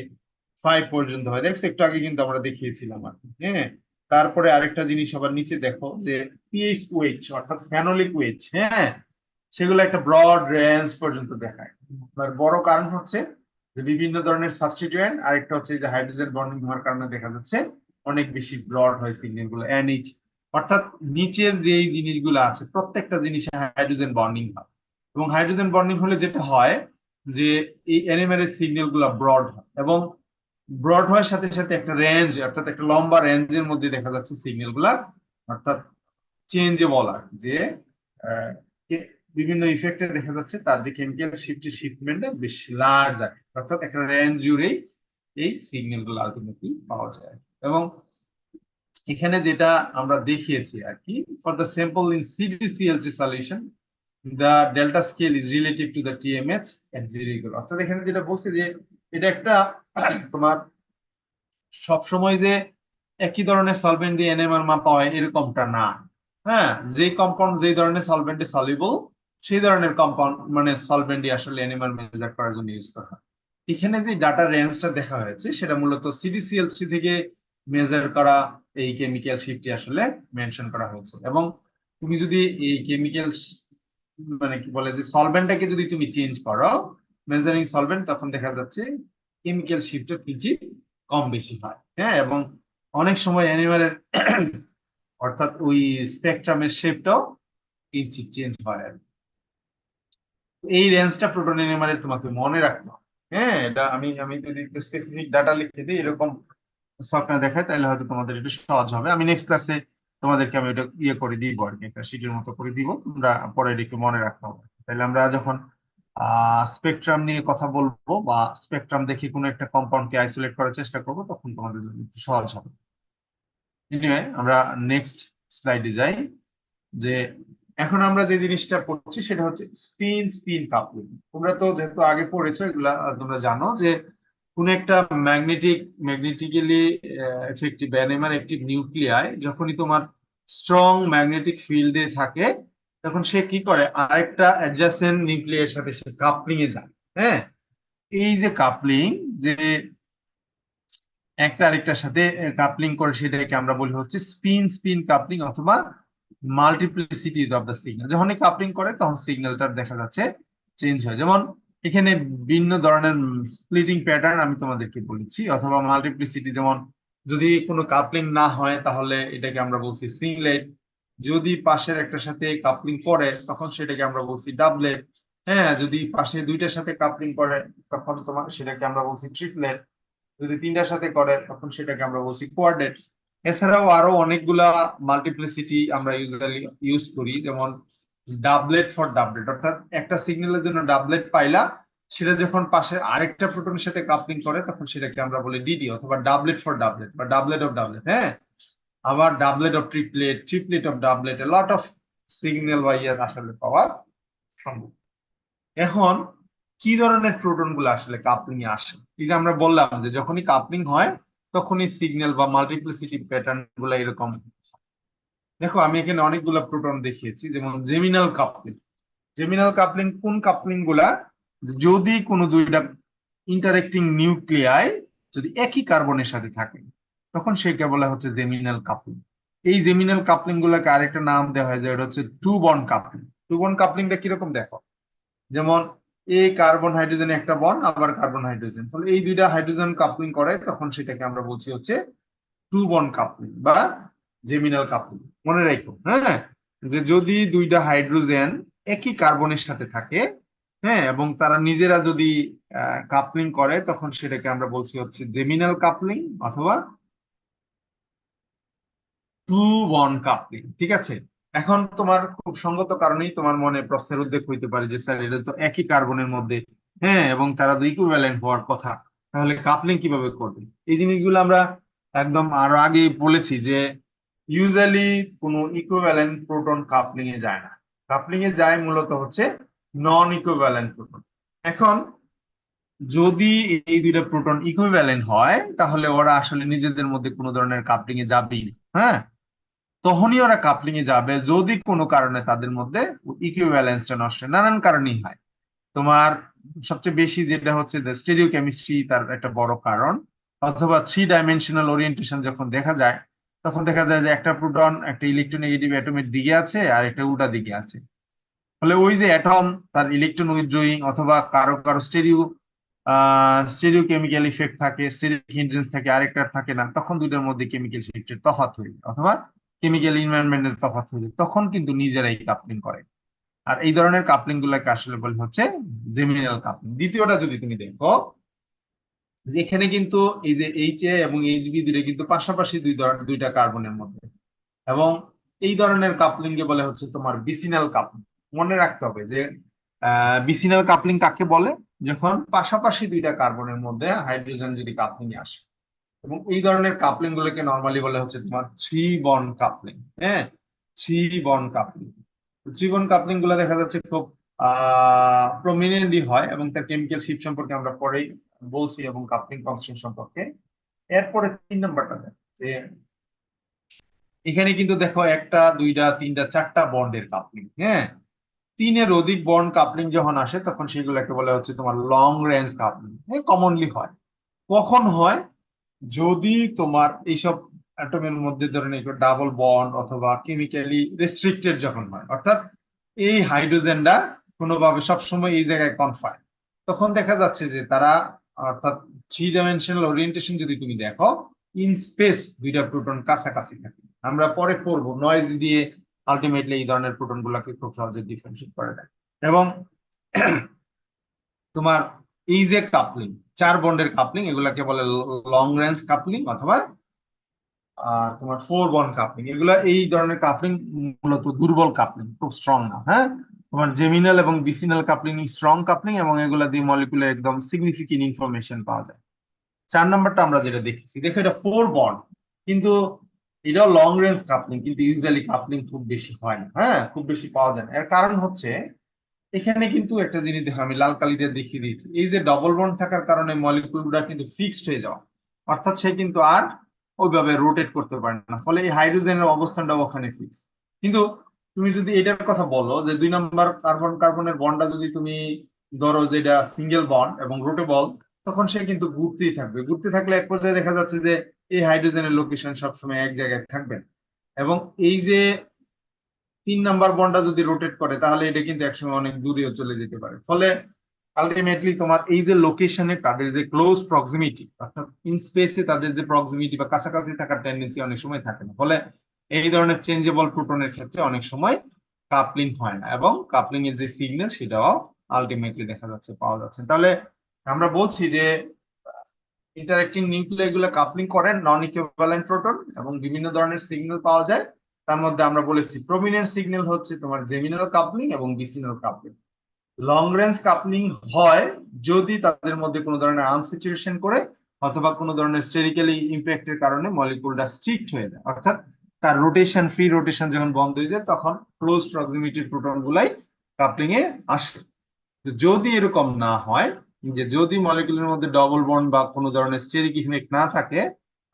[SPEAKER 1] 5 পর্যন্ত হয়, দেখছো একটু আগে কিন্তু আমরা দেখিয়েছিলাম আর কি। হ্যাঁ, তারপরে আরেকটা জিনিস আবার নিচে দেখো যে পিএইচ ওএইচ অর্থাৎ ফেনোলিক ওএইচ, হ্যাঁ, সেগুলো একটা ব্রড রেঞ্জ পর্যন্ত দেখায়। আর বড় কারণ হচ্ছে যে বিভিন্ন ধরনের সাবস্টিটিউয়েন্ট, আরেকটা হচ্ছে যে হাইড্রোজেন বন্ডিং হওয়ার কারণে দেখা যাচ্ছে অনেক বেশি ব্রড হয় সিগন্যাল গুলো, এনএইচ, অর্থাৎ নিচের যে জিনিসগুলো আছে প্রত্যেকটা জিনিসে হাইড্রোজেন বন্ডিং হয়। এবং হাইড্রোজেন বন্ডিং হলে যেটা হয় যে এই এনএমআর এর সিগন্যাল গুলা ব্রড হয়, এবং ব্রড হওয়ার সাথে সাথে একটা রেঞ্জ, অর্থাৎ একটা লম্বা রেঞ্জের মধ্যে দেখা যাচ্ছে সিগন্যাল গুলা, অর্থাৎ চেঞ্জেবল আর কি, যে আহ, বিভিন্ন ইফেক্টে দেখা যাচ্ছে তার যে কেমিক্যাল শিফটমেন্টটা বেশ লার্জ আর কি। অর্থাৎ একটা রেঞ্জ জুড়েই এই সিগন্যাল গুলো আলটিমেটলি পাওয়া যায়। এবং এখানে যেটা আমরা দেখিয়েছি আর কি, for the sample in CDCl3 solution the delta scale is relative to the TMH at 0 equal, অর্থাৎ এখানে যেটা বলছে যে এটা একটা তোমার সব সময় যে একই ধরনের সলভেন্ট দিয়ে NMR মাপা হয় এরকমটা না। হ্যাঁ, যে কম্পাউন্ড যে ধরনের সলভেন্টে সলিবল সেই ধরনের কম্পাউন্ড মানে সলভেন্টই আসলে NMR মেজার করার জন্য ইউজ করা হয়। এখানে যে ডাটা রেঞ্জটা দেখা হয়েছে সেটা মূলত CDCl3 থেকে মেজার করা এই কেমিক্যাল শিফটটি আসলে মেনশন করা হয়েছে। এবং তুমি যদি এই কেমিক্যাল মানে কি বলে যে সলভেন্টটাকে যদি তুমি চেঞ্জ করো মেজারিং সলভেন্ট, তখন দেখা যাচ্ছে কেমিক্যাল শিফটটা কিঞ্চিত কম বেশি হয়। হ্যাঁ, এবং অনেক সময় অ্যানিমালের অর্থাৎ ওই স্পেকট্রামের শেপটাও কিঞ্চিত চেঞ্জ হয় আর কি। এই রেঞ্জটা প্রোটন অ্যানিমালের তোমাকে মনে রাখতে হবে। হ্যাঁ, এটা আমি আমি যদি স্পেসিফিক ডাটা লিখে দিই এরকম সফটওয়্যার দেখায় তাহলে হয়তো তোমাদের একটু সহজ হবে। আমি নেক্সট ক্লাসে তোমাদেরকে আমি এটা ইয়ে করে দিব আর কি, একটা শিটের মতো করে দিব, তোমরা পরে এটা একটু মনে রাখতে হবে। তাহলে আমরা যখন স্পেকট্রাম নিয়ে কথা বলবো বা স্পেকট্রাম দেখে কোনো একটা কম্পাউন্ডকে আইসোলেট করার চেষ্টা করবো তখন তোমাদের জন্য একটু সহজ হবে। এনিওয়ে, আমরা নেক্সট স্লাইডে যাই। যে এখন আমরা যে জিনিসটা পড়ছি সেটা হচ্ছে স্পিন স্পিন কাপলিং। তোমরা তো যেহেতু আগে পড়েছো এগুলা তোমরা জানো যে কোন একটা ম্যাগনেটিক্যালি এফেক্টিভ NMR অ্যাক্টিভ নিউক্লিয়ায় যখনই তোমার স্ট্রং ম্যাগনেটিক ফিল্ডে থাকে তখন সে কি করে আরেকটা অ্যাডজাসেন্ট নিউক্লিয়ার সাথে সে কাপলিং এ যায়। হ্যাঁ, এই যে কাপলিং, যে একটা আরেকটার সাথে কাপলিং করে সেটাকে আমরা বলি হচ্ছে স্পিন স্পিন কাপলিং অথবা মাল্টিপ্লিসিটি অফ দ্য সিগন্যাল। যখনই কাপলিং করে তখন সিগন্যালটা দেখা যাচ্ছে চেঞ্জ হয়। যেমন এখানে ভিন্ন ধরনের স্প্লিটিং প্যাটার্ন আমি তোমাদেরকে বলেছি, অথবা মাল্টিপ্লিসিটি, যেমন যদি কোনো কাপলিং না হয় তাহলে এটাকে আমরা বলছি সিংলেট, যদি পাশের একটার সাথে কাপলিং করে তখন সেটাকে আমরা বলছি ডাবলেট। হ্যাঁ, যদি পাশে দুইটার সাথে কাপলিং করে তখন তোমার সেটাকে আমরা বলছি ট্রিপলেট, যদি তিনটার সাথে করে তখন সেটাকে আমরা বলছি কোয়াড্রেট। এছাড়াও আরো অনেকগুলা মাল্টিপ্লিসিটি আমরা ইউজুয়ালি ইউজ করি, যেমন ডাবলেট ফর ডাবলেট, অর্থাৎ একটা সিগন্যালের জন্য ডাবলেট পাইলা, সেটা যখন পাশের আরেকটা প্রোটনের সাথে কাপলিং করে তখন সেটাকে আমরা বলি ডিডি, অথবা ডাবলেট ফর ডাবলেট বা ডাবলেট অফ ডাবলেট। হ্যাঁ, আবার doublet of triplet, triplet of doublet, a lot of signal বা ইয়ার আসলে পাওয়া সম্ভব। এখন কি ধরনের প্রোটন গুলো আসলে কাপলিং এ আসে? এই যে আমরা বললাম যে যখনই কাপলিং হয় তখনই সিগন্যাল বা মাল্টিপ্লিসিটি প্যাটার্ন গুলো এরকম। দেখো আমি এখানে অনেকগুলো প্রোটন দেখিয়েছি, যেমন জেমিনাল কাপলিং। জেমিনাল কাপলিং কোন কাপলিং গুলা? যদি কোনো দুইটা ইন্টারেক্টিং নিউক্লিয়াই যদি একই কার্বনের সাথে থাকে তখন সেটা বলা হচ্ছে জেমিনাল কাপলিং। এই জেমিনাল কাপলিং গুলাকে আরেকটা নাম দেওয়া হয় যে এটা হচ্ছে two bond coupling. Two bond কাপলিংটা কিরকম দেখো, যেমন এই কার্বন হাইড্রোজেন একটা বন্ড, আবার কার্বন হাইড্রোজেন, তাহলে এই দুইটা হাইড্রোজেন কাপলিং করে তখন সেটাকে আমরা বলছি হচ্ছে টু বন্ড কাপলিং বা জেমিনাল কাপলিং। মনে রাখো হ্যাঁ, যে যদি দুইটা হাইড্রোজেন একই কার্বনের সাথে থাকে, হ্যাঁ, এবং তারা নিজেরা যদি কাপলিং করে তখন সেটাকে আমরা বলছি হচ্ছে জেমিনাল কাপলিং অথবা টু বন্ড কাপলিং। ঠিক আছে, এখন তোমার খুব সঙ্গত কারণেই তোমার মনে প্রশ্নের উদ্বেগ হইতে পারে যে স্যার এটা তো একই কার্বনের মধ্যে, হ্যাঁ, এবং তারা তো ইকুইভ্যালেন্ট হওয়ার কথা, তাহলে কাপলিং কিভাবে করবে? এই জিনিসগুলো আমরা একদম আরো আগে বলেছি যে ইউজুয়ালি কোনো ইকুইভ্যালেন্ট প্রোটন কাপলিং এ যায় না। কাপলিং এ যায় মূলত হচ্ছে নন ইকুইভ্যালেন্ট প্রোটন। এখন যদি এই দুইটা প্রোটন ইকুইভ্যালেন্ট হয় তাহলে ওরা আসলে নিজেদের মধ্যে কোনো ধরনের কাপলিং এ যাবেই না। হ্যাঁ, তখনই ওরা কাপলিং এ যাবে যদি কোনো কারণে তাদের মধ্যে ইকুইভ্যালেন্সটা নষ্ট হয়। নানান কারণেই হয়। তোমার সবচেয়ে বেশি যেটা হচ্ছে স্টেরিও কেমিস্ট্রি তার একটা বড় কারণ, অথবা থ্রি ডাইমেনশনাল ওরিয়েন্টেশন যখন দেখা যায় তখন দেখা যায় যে একটা প্রোটন একটা ইলেকট্রোনেগেটিভ অ্যাটমের দিকে আছে আর একটা উল্টা দিকে আছে। ফলে ওই যে অ্যাটম তার ইলেকট্রন উইথড্রয়িং অথবা কারো কারো স্টেরিও কেমিক্যাল ইফেক্ট থাকে, স্টেরিক হিন্ড্রেন্স থাকে, আরেকটার থাকে না, তখন দুইটার মধ্যে কেমিক্যাল শিফটের তফাৎ হয়ে যায় অথবা কেমিক্যাল ইনভায়রনমেন্টের তফাৎ হয়ে যায়, তখন কিন্তু নিজেরাই কাপলিং করে। আর এই ধরনের কাপলিং গুলাকে আসলে বলে হচ্ছে জেমিনাল কাপলিং। দ্বিতীয়টা যদি তুমি দেখো, যেখানে কিন্তু এই যে এইচ এ এবং এইচ বি দুটো কিন্তু পাশাপাশি দুইটা কার্বনের মধ্যে, এবং এই ধরনের কাপলিং কে বলে হচ্ছে তোমার বিসিনাল কাপলিং। মনে রাখতে হবে যে বিসিনাল কাপলিং কাকে বলে? যখন পাশাপাশি দুইটা কার্বনের মধ্যে হাইড্রোজেন যদি কাপলিং এ আসে। এবং এই ধরনের কাপলিং গুলোকে নর্মালি বলে হচ্ছে তোমার থ্রি বন্ড কাপলিং। হ্যাঁ, three bond coupling. Three bond coupling গুলো দেখা যাচ্ছে খুব প্রমিনেন্টলি হয়, এবং তার কেমিক্যাল শিপ সম্পর্কে আমরা পরেই বলছি, এবং কাপলিং কনস্ট্যান্ট সম্পর্কে। এরপরে 3 নাম্বারটা দেখো যে এখানে কিন্তু দেখো একটা, দুইটা, তিনটা, চারটা বন্ডের কাপলিং। হ্যাঁ, 3 এর অধিক বন্ড কাপলিং যখন আসে তখন সেগুলোকে বলা হচ্ছে তোমার লং রেঞ্জ কাপলিং। হ্যাঁ, কমনলি হয়। কখন হয়? যদি তোমার এইসব অ্যাটমের মধ্যে ধরেন ডাবল বন্ড অথবা কেমিক্যালি রেস্ট্রিক্টেড যখন হয়, অর্থাৎ এই হাইড্রোজেনটা কোনোভাবে সবসময় এই জায়গায় কনফাইন, তখন দেখা যাচ্ছে যে তারা, অর্থাৎ থ্রি ডাইমেনশনাল ওরিয়েন্টেশন যদি তুমি দেখো, ইন স্পেস দুইটা প্রোটন কাছাকাছি থাকে। আমরা পরে পড়বো নয়েজ দিয়ে আলটিমেটলি এই ধরনের প্রোটন গুলাকে খুব সহজে ডিফারেন্সিয়েট করা যায়। এবং তোমার এই যে কাপলিং, 4 বন্ডের কাপলিং, এগুলাকে বলে লং রেঞ্জ কাপলিং অথবা তোমার 4 বন্ড কাপলিং। এগুলা এই ধরনের কাপলিং মূলত দুর্বল কাপলিং, খুব স্ট্রং না। হ্যাঁ, তোমার জেমিনাল এবং বিসিনাল কাপলিং স্ট্রং কাপলিং, এবং এগুলা দিয়ে মলিকুলার একদম সিগনিফিকেন্ট ইনফরমেশন পাওয়া যায়। 4 নাম্বারটা আমরা যেটা দেখেছি, দেখো এটা 4 বন্ড, কিন্তু এটাও লং রেঞ্জ কাপলিং, কিন্তু ইউজুয়ালি কাপলিং খুব বেশি হয় না। হ্যাঁ, খুব বেশি পাওয়া যায় না। এর কারণ হচ্ছে এখানে কিন্তু একটা জিনিস দেখো, আমি লাল কালি দিয়ে দেখিয়ে দিয়েছি, এই যে ডবল বন্ড থাকার কারণে মলিকুলগুলো কিন্তু ফিক্সড হয়ে যাওয়া, অর্থাৎ সে কিন্তু আর ওইভাবে রোটেট করতে পারে না, ফলে এই হাইড্রোজেনের অবস্থানটাও ওখানে ফিক্স। কিন্তু তুমি যদি এটার কথা বলো যে 2 নাম্বার কার্বন কার্বনের বন্ডটা যদি তুমি ধরো যে এটা সিঙ্গেল বন্ড এবং রোটেবল, তখন সে কিন্তু ঘুরতেই থাকবে। ঘুরতে থাকলে এক পর্যায়ে দেখা যাচ্ছে যে এই হাইড্রোজেনের লোকেশন সবসময় এক জায়গায় থাকবে না। এবং এই যে 3 নাম্বার বন্ডটা যদি রোটেট করে, তাহলে এটা কিন্তু একসময় অনেক দূরেও চলে যেতে পারে। ফলে আলটিমেটলি তোমার এই যে লোকেশনে তাদের যে ক্লোজ প্রক্সিমিটি, অর্থাৎ ইন স্পেসে তাদের যে প্রক্সিমিটি বা কাছাকাছি থাকার টেন্ডেন্সি অনেক সময় থাকে না। ফলে এই ধরনের চেঞ্জেবল প্রোটনের ক্ষেত্রে অনেক সময় কাপলিং হয় না, এবং কাপলিং এর যে সিগন্যাল সেটাও আলটিমেটলি দেখা যাচ্ছে, পাওয়া যাচ্ছে। তাহলে আমরা বলছি যে ইন্টারেক্টিং নিউক্লিয়াই গুলো কাপলিং করে নন ইকুইভ্যালেন্ট প্রোটন, এবং বিভিন্ন ধরনের সিগন্যাল পাওয়া যায়। তার মধ্যে আমরা বলেছি প্রমিনেন্ট সিগন্যাল হচ্ছে তোমার জেমিনাল কাপলিং এবং বিসিনাল কাপলিং। লং রেঞ্জ কাপলিং হয় যদি তাদের মধ্যে কোনো ধরনের আনস্যাচুরেশন করে অথবা কোনো ধরনের স্টেরিক্যালি ইম্প্যাক্টের কারণে মলিকুলটা স্ট্রিক্ট হয়ে যায়, অর্থাৎ তার রোটেশন, ফ্রি রোটেশন যখন বন্ধ হয়ে যায়, তখন ক্লোজ প্রক্সিমিটির প্রোটন গুলাই কাপলিং এ আসে। যদি এরকম না হয়, যে যদি মলিকুলের মধ্যে ডবল বন্ড বা কোনো ধরনের স্টেরিক ইফেক্ট না থাকে,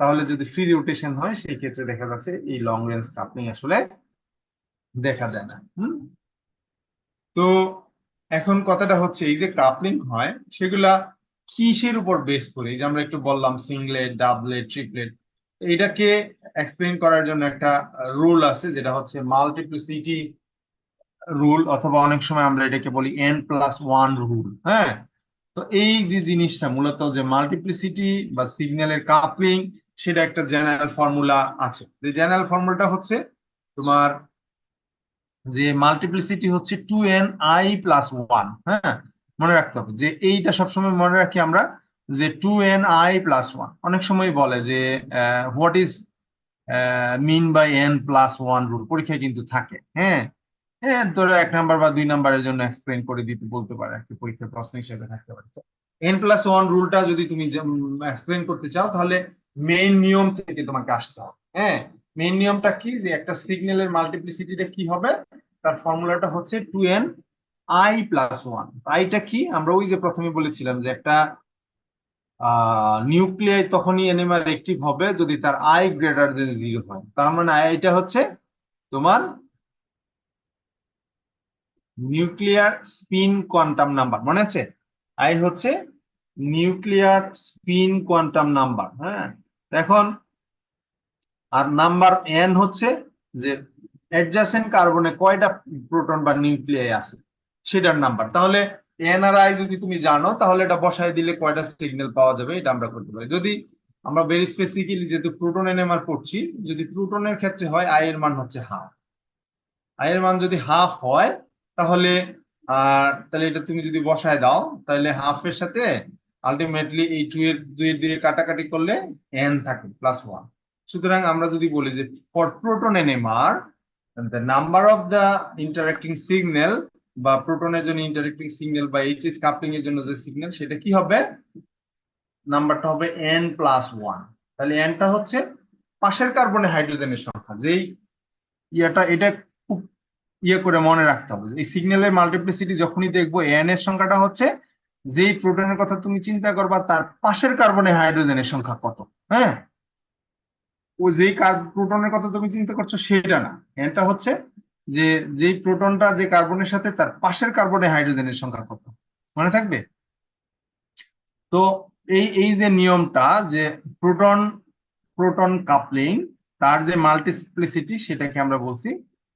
[SPEAKER 1] তাহলে যদি ফ্রি রোটেশন হয়, সেই ক্ষেত্রে দেখা যাচ্ছে এই লং রেঞ্জ কাপলিং আসলে দেখা যায় না। তো এখন কথাটা হচ্ছে এই যে কাপলিং হয় সেগুলা কিসের উপর বেস করে, এই যে আমরা একটু বললাম সিংলেট, ডাবলেট, ট্রিপলেট, এটাকে এক্সপ্লেইন করার জন্য একটা রুল আছে, যেটা হচ্ছে মাল্টিপ্লিসিটি রুল, অথবা অনেক সময় আমরা এটাকে বলি N+1 রুল। হ্যাঁ, তো এই যে জিনিসটা মূলত যে মাল্টিপ্লিসিটি বা সিগন্যালের কাপলিং, সেটা একটা জেনারেল ফর্মুলা আছে। যে জেনারেল ফর্মুলাটা হচ্ছে তোমার যে মাল্টিপ্লিসিটি হচ্ছে 2n(i+1). হ্যাঁ, মনে রাখতে হবে যে এইটা সবসময় মনে রাখি আমরা, যে 2n(i+1). অনেক সময় বলে যে what is mean by N+1 rule, পরীক্ষায় কিন্তু থাকে। হ্যাঁ, হ্যাঁ, ধরো 1 নাম্বার বা 2 নাম্বারের জন্য এক্সপ্লেন করে দিতে বলতে পারে, একটা পরীক্ষার প্রশ্ন হিসেবে থাকতে পারে। N+1 রুলটা যদি তুমি এক্সপ্লেন করতে চাও, তাহলে মেইন নিয়ম থেকে তোমাকে আসতে হবে। হ্যাঁ, মেইন নিয়মটা কি, যে একটা সিগন্যালের মাল্টিপ্লিসিটিটা কি হবে, তার ফর্মুলাটা হচ্ছে 2n(i+1). আইটা কি, আমরা ওই যে প্রথমে বলেছিলাম যে একটা নিউক্লিয়াই তখনই এনএমআর অ্যাক্টিভ হবে যদি তার আই গ্রেটার দেন 0 হয়। তার মানে আইটা হচ্ছে তোমার নিউক্লিয়ার স্পিন কোয়ান্টাম নাম্বার, মনে আছে? আই হচ্ছে নিউক্লিয়ার স্পিন কোয়ান্টাম নাম্বার। হ্যাঁ, এখন আর নাম্বার এন হচ্ছে যে অ্যাডজাসেন্ট কার্বনে কয়টা প্রোটন বা নিউক্লিয়াই আছে সেটার নাম্বার। তাহলে এন আর আই যদি তুমি জানো, তাহলে এটা বসায় দিলে কয়টা সিগন্যাল পাওয়া যাবে এটা আমরা করতে পারি। যদি আমরা ভেরি স্পেসিফিক্যালি যেহেতু প্রোটন এনএমআর পড়ছি, যদি প্রোটনের ক্ষেত্রে হয় আই এর মান হচ্ছে হাফ। আই এর মান যদি হাফ হয়, তাহলে তাহলে এটা তুমি যদি বসায় দাও, তাহলে হাফের সাথে আলটিমেটলি এই 2 এর দিয়ে কাটাকাটি করলে এন থাকে +1। সুতরাং আমরা যদি বলি যে for proton NMR the number of the interacting signal, বা প্রোটনের জন্য ইন্টারেক্টিং সিগন্যাল বা এইচএইচ কাপলিং এর জন্য যে সিগন্যাল, সেটা কি হবে, নাম্বারটা হবে N+1। তাহলে এনটা হচ্ছে পাশের কার্বনে হাইড্রোজেনের সংখ্যা। যেই এটা খুব করে মনে রাখতে হবে, এই সিগন্যালের মাল্টিপ্লিসিটি যখনই দেখবো এন এর সংখ্যাটা হচ্ছে যেই প্রোটনের কথা তুমি চিন্তা করবা তার পাশের কার্বনে হাইড্রোজেনের সংখ্যা কত। হ্যাঁ, ও যেই প্রোটনের কথা তুমি চিন্তা করছো সেটা না, এনটা হচ্ছে যে যেই প্রোটনটা যে কার্বনের সাথে তার পাশের কার্বনে হাইড্রোজেনের সংখ্যা কত। মনে থাকবে? তো এই যে নিয়মটা, যে প্রোটন প্রোটন কাপলিং, তার যে মাল্টিপ্লিসিটি সেটাকে আমরা বলছি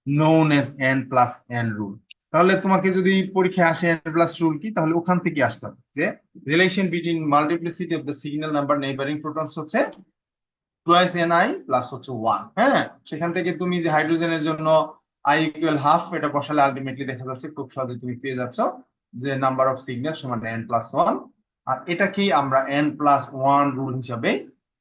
[SPEAKER 1] known as N plus N rule. তাহলে তোমাকে যদি পরীক্ষায় আসে এন প্লাস রুল কি, তাহলে ওখান থেকে আসতে হবে যে relation between multiplicity of the signal number neighbouring protons হচ্ছে টুয়াইস এন আই প্লাস হচ্ছে 1। হ্যাঁ, সেখান থেকে তুমি যে হাইড্রোজেনের জন্য আই ইকুয়াল হাফ এটা বসালে আলটিমেটলি দেখা যাচ্ছে খুব সহজে তুমি পেয়ে যাচ্ছ যে নাম্বার অফ সিগন্যাল সমান এন প্লাস 1। আর এটাকেই আমরা এন প্লাস 1 রুল হিসাবে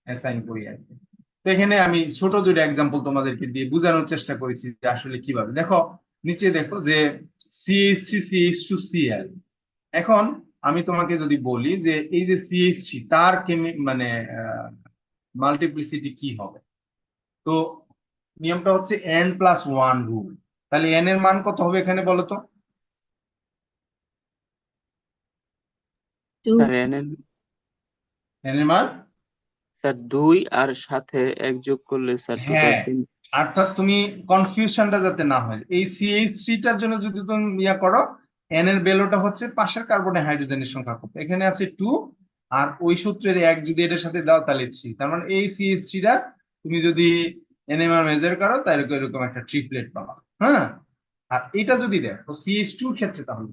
[SPEAKER 1] অ্যাসাইন করি আর কি। তো এখানে আমি ছোট দুটো এক্সাম্পল তোমাদেরকে দিয়ে বোঝানোর চেষ্টা করেছি যে আসলে কিভাবে। দেখো নিচে দেখো যে CH3 CH2Cl। এখন আমি তোমাকে যদি বলি যে এই যে CH3 তার মানে মাল্টিপ্লিসিটি কি হবে, তো নিয়মটা হচ্ছে এন প্লাস 1 রুল। তাহলে এন এর মান কত হবে এখানে বলো তো?
[SPEAKER 2] স্যার এন এর
[SPEAKER 1] এন এর মান
[SPEAKER 2] স্যার 2 আর সাথে 1 যোগ করলে স্যার টোটাল
[SPEAKER 1] হ্যাঁ,
[SPEAKER 2] 3।
[SPEAKER 1] অর্থাৎ তুমি কনফিউশনটা যাতে না হয়, এই CH3 টার জন্য যদি তুমি ইয়া করো, এন এর ভ্যালুটা হচ্ছে পাশের কার্বনে হাইড্রোজেনের সংখ্যা কত। এখানে আছে 2 আর ওই সূত্রের 1 যদি এটার সাথে দাও তাহলে 3। তার মানে এই CH3 টা তুমি যদি এনএমআর মেজার করো তাহলে এরকম একটা ট্রিপলেট পাবা। হ্যাঁ, আর এটা যদি দেখো CH2 এর ক্ষেত্রে, তাহলে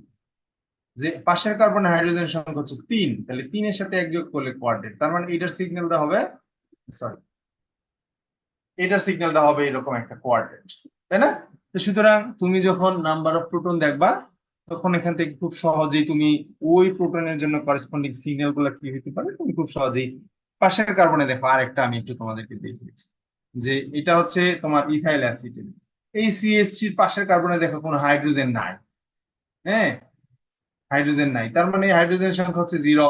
[SPEAKER 1] যে পাশের কার্বন হাইড্রোজেনের সংখ্যা হচ্ছে 3, তাহলে 3 এর সাথে 1 যোগ করলে কোয়াড্রেট। তার মানে এটার সিগন্যালটা হবে, সরি, এটার সিগন্যালটা হবে এরকম একটা কোয়াড্রেট, তাই না? তো সুতরাং তুমি যখন নাম্বার অফ প্রোটন দেখবা তখন এখান থেকে খুব সহজেই তুমি ওই প্রোটনের জন্য করেসপন্ডিং সিগন্যাল গুলো কি হতে পারে তুমি খুব সহজেই পাশের কার্বনে দেখো। আরেকটা আমি একটু তোমাদেরকে দেখিয়েছি যে এটা হচ্ছে তোমার ইথাইল অ্যাসিটেট। এই CH3 এর পাশের কার্বনে দেখো কোনো হাইড্রোজেন নাই। হ্যাঁ, হাইড্রোজেন নাই, তার মানে হাইড্রোজেনের সংখ্যা হচ্ছে 0।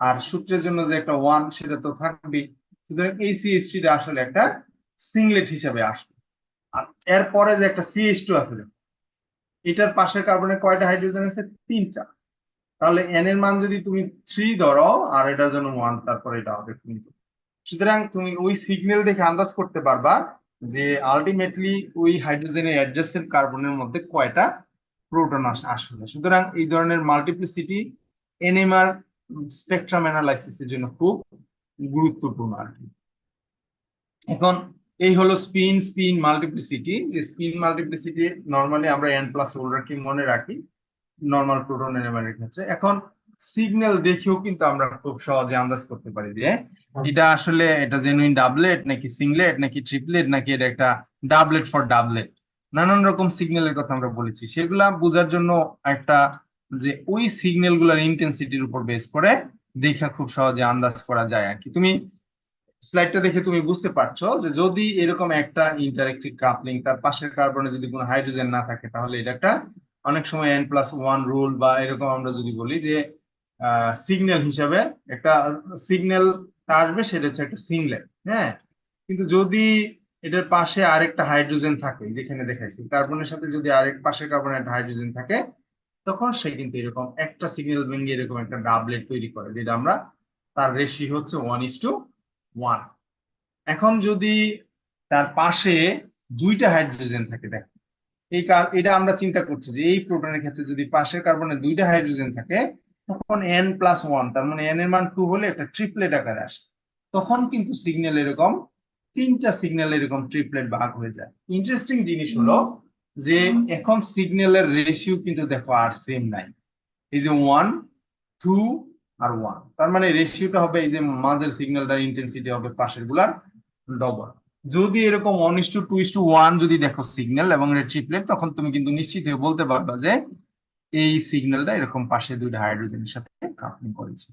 [SPEAKER 1] আর সূত্রের জন্য যে একটা 1 সেটা তো থাকবেই। সুতরাং এই CH3 টা আসলে একটা সিংলেট হিসাবে আসবে। আর এরপরে যে একটা CH2 আছে, এটার পাশের কার্বনে কয়টা হাইড্রোজেন আছে? 3টা। তাহলে এন এর মান যদি তুমি 3 ধরো আর এটার জন্য 1, তারপরে এটা হবে 2। সুতরাং তুমি ওই সিগন্যাল দেখে আন্দাজ করতে পারবা যে আলটিমেটলি ওই হাইড্রোজেনের অ্যাডজেসেন্ট কার্বনের মধ্যে কয়টা প্রোটন আসবে। সুতরাং এই ধরনের মাল্টিপ্লিসিটি এনএমআর স্পেকট্রাম অ্যানালাইসিসের জন্য খুব গুরুত্বপূর্ণ আর কি। এখন এই হলো স্পিন স্পিন মাল্টিপ্লিসিটি। যে স্পিন মাল্টিপ্লিসিটি নরমালি আমরা এন প্লাস রুল রাখি, মনে রাখি নরমাল প্রোটন এনএমআর ক্ষেত্রে। এখন সিগন্যাল দেখেও কিন্তু আমরা খুব সহজে আন্দাজ করতে পারি যে এটা আসলে এটা জেনুইন ডাবলেট নাকি সিংলেট নাকি ট্রিপলেট নাকি এটা একটা ডাবলেট ফর ডাবলেট। নানান রকম সিগন্যালের কথা আমরা বলেছি, সেগুলা বোঝার জন্য একটা যে ওই সিগন্যাল গুলার ইন্টেন্সিটির উপর বেস করে দেখা খুব সহজে আন্দাজ করা যায় আর কি। তুমি স্লাইডটা দেখে তুমি বুঝতে পারছো যে যদি এরকম একটা ইন্টারেক্টিভ কাপলিং তার পাশের কার্বনে যদি কোনো হাইড্রোজেন না থাকে তাহলে এটা একটা অনেক সময় এন প্লাস 1 রুল বা এরকম আমরা যদি বলি যে সিগন্যাল হিসাবে একটা সিগন্যাল আসবে সেটা হচ্ছে একটা সিংলেট। হ্যাঁ, কিন্তু যদি এটার পাশে আরেকটা হাইড্রোজেন থাকে, যেখানে দেখাইছি কার্বনের সাথে যদি আরেক পাশে কার্বনের একটা হাইড্রোজেন থাকে, তখন সে কিন্তু এরকম একটা সিগন্যাল ভেঙে এরকম একটা ডাবলেট তৈরি করে, যেটা আমরা তার রেশিও হচ্ছে 1:1। এখন যদি তার পাশে দুইটা হাইড্রোজেন থাকে, দেখো এটা আমরা চিন্তা করছি যে এই প্রোটনের ক্ষেত্রে যদি পাশের কার্বনে দুইটা হাইড্রোজেন থাকে তখন এন প্লাস 1, তার মানে এন এর মান 2 হলে একটা ট্রিপলেট আকারে আসে। তখন কিন্তু সিগন্যাল এরকম 3টা সিগন্যাল এরকম ট্রিপলেট ভাগ হয়ে যায়। ইন্টারেস্টিং জিনিস হলো যে এখন সিগন্যালের রেশিও কিন্তু দেখো আর সেম নাই। এই যে 1, 2 আর 1, তার মানে রেশিওটা হবে এই যে মাঝের সিগন্যালটার ইন্টেন্সিটি হবে পাশের গুলার ডবল। যদি এরকম 1:2:1 যদি দেখো সিগন্যাল এবং এর ট্রিপলেট, তখন তুমি কিন্তু নিশ্চিত হয়ে বলতে পারবা যে এই সিগন্যালটা এরকম পাশে দুইটা হাইড্রোজেনের সাথে কাপলিং করেছে।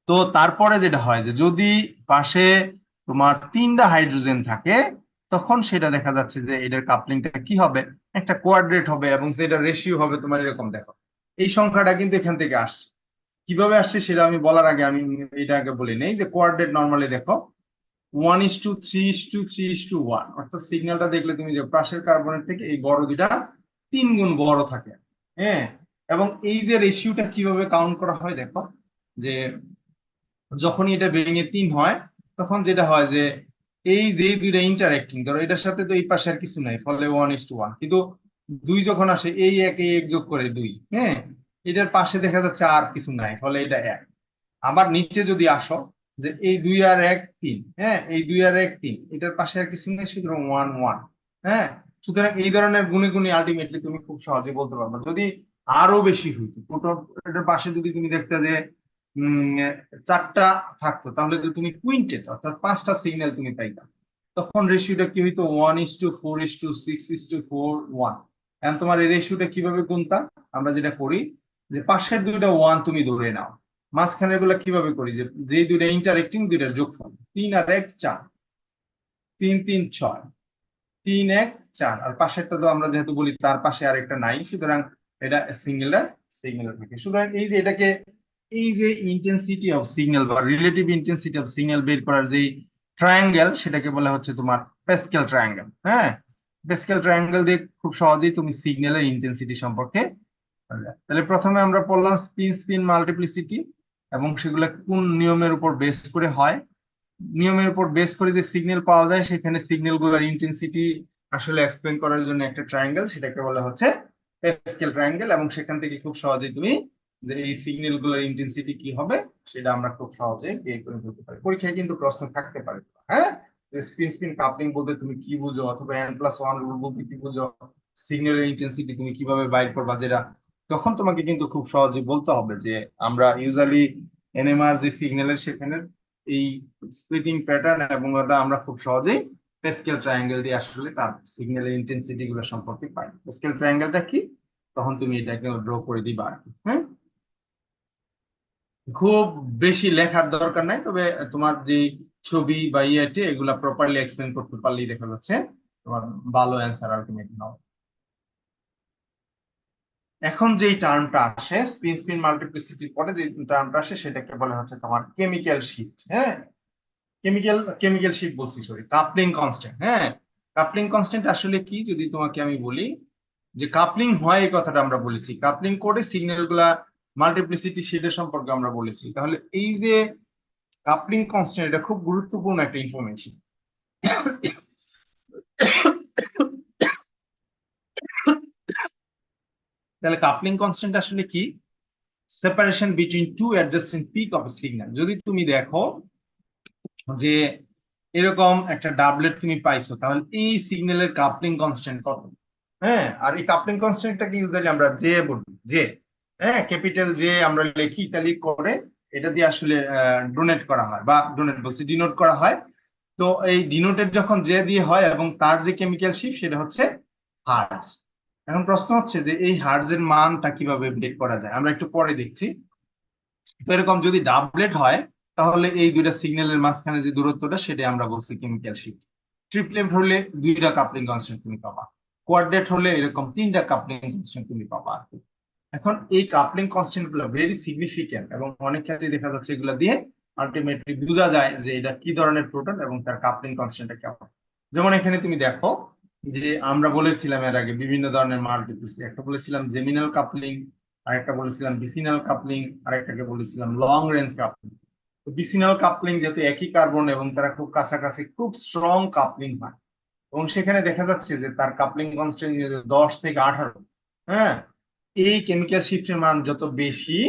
[SPEAKER 1] তো তারপরে যেটা হয় যে যদি পাশে তোমার 3টা হাইড্রোজেন থাকে তখন সেটা দেখা যাচ্ছে যে এটার কাপলিংটা কি হবে, একটা কোয়াড্রেট হবে এবং সেটা রেশিও হবে তোমার এরকম। দেখো এই সংখ্যাটা কিন্তু এখান থেকে আসছে। কিভাবে আসছে সেটা আমি বলার আগে আমি এটা আগে বলি নেই যে কোয়াড্রেট নরমালি দেখো 1:3:3:1, অর্থাৎ সিগন্যালটা দেখলে তুমি যে পাশের কার্বনের থেকে এই বড় দুইটা 3 গুণ বড় থাকে। হ্যাঁ, এবং এই যে রেশিওটা কিভাবে কাউন্ট করা হয় দেখো, যে যখনই এটা ভেঙে 3 হয় তখন যেটা হয় যে এই যে দুইটা ইন্টারেক্টিং, ধরো এটার সাথে তো এই পাশে আর কিছু নাই, ফলে 1:1, কিন্তু 2 যখন আসে এই এক যোগ করে 2, হ্যাঁ, এটার পাশে দেখা যাচ্ছে আর কিছু নাই, ফলে এটা 1। আবার নিচে যদি আসো, যে এই 2 আর 1 3, হ্যাঁ, এই 2 আর 1 3, এটার পাশে আর কিছু নেই, সুতরাং 1 1। হ্যাঁ, সুতরাং এই ধরনের গুণে গুণে আলটিমেটলি তুমি খুব সহজে বলতে পারবে। যদি আরো বেশি হইতো, এটার পাশে যদি তুমি দেখতে যে 4টা থাকতো, তাহলে তো তুমি কুইন্টেট অর্থাৎ 5টা সিগন্যাল তুমি পাইতা। তখন রেশিওটা কি হইতো? 1:4:6:4:1। এখন তোমার এই রেশিওটা কিভাবে গুনতা? আমরা যেটা করি, যে পাশের দুইটা 1 তুমি ধরে নাও, মাঝখানের গুলা কিভাবে করি, যে যে দুইটা ইন্টারেক্টিং দুইটার যোগফল, 3 আর 1 4, 3 3 6, 3 1 4, আর পাশেরটা তো আমরা যেহেতু বলি তার পাশে আরেকটা নাই, সুতরাং এটা সিগন্যাল থাকে। সুতরাং এই যে এটাকে, এই যে ইন্টেন্সিটি অফ সিগন্যাল বা রিলেটিভ ইন্টেন্সিটি অফ সিগন্যাল বের করার যে ট্রায়াঙ্গেল, সেটাকে বলা হচ্ছে তোমার প্যাসকেল ট্রায়াঙ্গেল। হ্যাঁ, প্যাসকেল ট্রায়াঙ্গেল দিয়ে খুব সহজেই তুমি সিগন্যালের ইন্টেন্সিটি সম্পর্কে পারা যায়। তাহলে প্রথমে আমরা পড়লাম স্পিন স্পিন মাল্টিপ্লিসিটি, এবং সেগুলো কোন নিয়মের উপর বেস করে হয়। নিয়মের উপর বেস করে যে সিগন্যাল পাওয়া যায়, সেখানে সিগন্যাল গুলোর ইন্টেন্সিটি আসলে এক্সপ্লেন করার জন্য একটা ট্রায়াঙ্গেল, সেটাকে বলা হচ্ছে প্যাসকেল ট্রায়াঙ্গেল। এবং সেখান থেকে খুব সহজেই তুমি যে এই সিগন্যাল গুলোর ইন্টেন্সিটি কি হবে সেটা আমরা খুব সহজে বের করে ফেলতে পারি। পরীক্ষায় কিন্তু প্রশ্ন থাকতে পারে। হ্যাঁ, স্পিন স্পিন কাপলিং বলতে তুমি কি বুঝো, অথবা n+1 রুল বলতে কি বুঝো, সিগন্যালের ইন্টেন্সিটি তুমি কিভাবে বাইর করবা, যেটা তখন তোমাকে কিন্তু খুব সহজে বলতে হবে যে আমরা ইউজুয়ালি এনএমআর যে সিগন্যালের সেখানে এই স্প্লিটিং প্যাটার্ন, এবং ওটা আমরা খুব সহজেই প্যাসকেল ট্রায়াঙ্গেল দিয়ে আসলে তার সিগন্যালের ইন্টেন্সিটি গুলো সম্পর্কে পাই। প্যাসকেল ট্রায়াঙ্গেলটা কি, তখন তুমি এটাকে ড্র করে দিবা আর কি। হ্যাঁ, খুব বেশি লেখার দরকার নাই, তবে তোমার যে ছবি বা ইয়েতে এগুলা প্রপারলি এক্সপ্লেন করতে পারলেই দেখা যাচ্ছে তোমার ভালো অ্যান্সার আলটিমেটলি হবে। এখন যেই টার্মটা আসে স্পিন স্পিন মাল্টিপ্লিসিটির পরে যে টার্মটা আসে, সেটাকে বলা হচ্ছে তোমার কেমিক্যাল শিফট। হ্যাঁ, কেমিক্যাল শিফট বলছি, সরি, কাপলিং কনস্ট্যান্ট। হ্যাঁ, কাপলিং কনস্ট্যান্ট আসলে কি, যদি তোমাকে আমি বলি যে কাপলিং হয়, এই কথাটা আমরা বলেছি, কাপলিং করে সিগন্যাল গুলা মাল্টিপ্লিসিটি শিফটের সম্পর্কে আমরা বলেছি। তাহলে এই যে কাপলিং কনস্ট্যান্ট, এটা খুব গুরুত্বপূর্ণ একটা ইনফরমেশন। তাহলে কাপলিং কনস্ট্যান্ট আসলে কি? Separation between two adjacent peak of signal. যদি তুমি দেখো যে এরকম একটা ডাবলেট তুমি পাইছো, তাহলে এই সিগন্যালের কাপলিং কনস্ট্যান্ট কত? হ্যাঁ, আর এই কাপলিং কনস্ট্যান্টটাকে ইউজুয়ালি আমরা জে বলি, জে। হ্যাঁ, ক্যাপিটাল জে আমরা লিখি ইতালিক করে, এটা দিয়ে আসলে ডোনেট করা হয়, বা ডোনেট বলছি, ডিনোট করা হয়। তো এই ডিনোটেড যখন জে দিয়ে হয়, এবং তার যে কেমিক্যাল শিফট সেটা হচ্ছে হার্টজ। এখন প্রশ্ন হচ্ছে যে এই হার্টজ এর মানটা কিভাবে বের করা যায়, আমরা একটু পরে দেখছি। তো এরকম যদি ডাবলেট হয়, তাহলে এই দুইটা সিগন্যালের মাঝখানে যে দূরত্বটা, সেটা আমরা বলছি কেমিক্যাল শিফট। ট্রিপলেট হলে 2টা কাপলিং কনস্ট্যান্ট তুমি পাবা, কোয়াড্রেট হলে এরকম 3টা কাপলিং কনস্ট্যান্ট তুমি পাবা আর কি। এখন এই কাপলিং কনস্ট্যান্ট গুলো ভেরি সিগনিফিকেন্ট, এবং অনেক ক্ষেত্রে দেখা যাচ্ছে এগুলো দিয়ে আলটিমেটলি বোঝা যায় যে এটা কি ধরনের প্রোটন এবং তার কাপলিং কনস্ট্যান্টটা কেমন। যেমন এখানে তুমি দেখো যে আমরা বলেছিলাম এর আগে বিভিন্ন ধরনের মাল্টিপ্লিসিটি, একটা বলেছিলাম জেমিনাল কাপলিং, আরেকটা বলেছিলাম বিসিনাল কাপলিং, আরেকটাকে বলেছিলাম লং রেঞ্জ কাপলিং। তো বিসিনাল কাপলিং যেহেতু একই কার্বন এবং তারা খুব কাছাকাছি, খুব স্ট্রং কাপলিং হয়, এবং সেখানে দেখা যাচ্ছে যে তার কাপলিং কনস্ট্যান্ট 10 থেকে 18। হ্যাঁ, এই কেমিক্যাল শিফটের মান যত বেশি,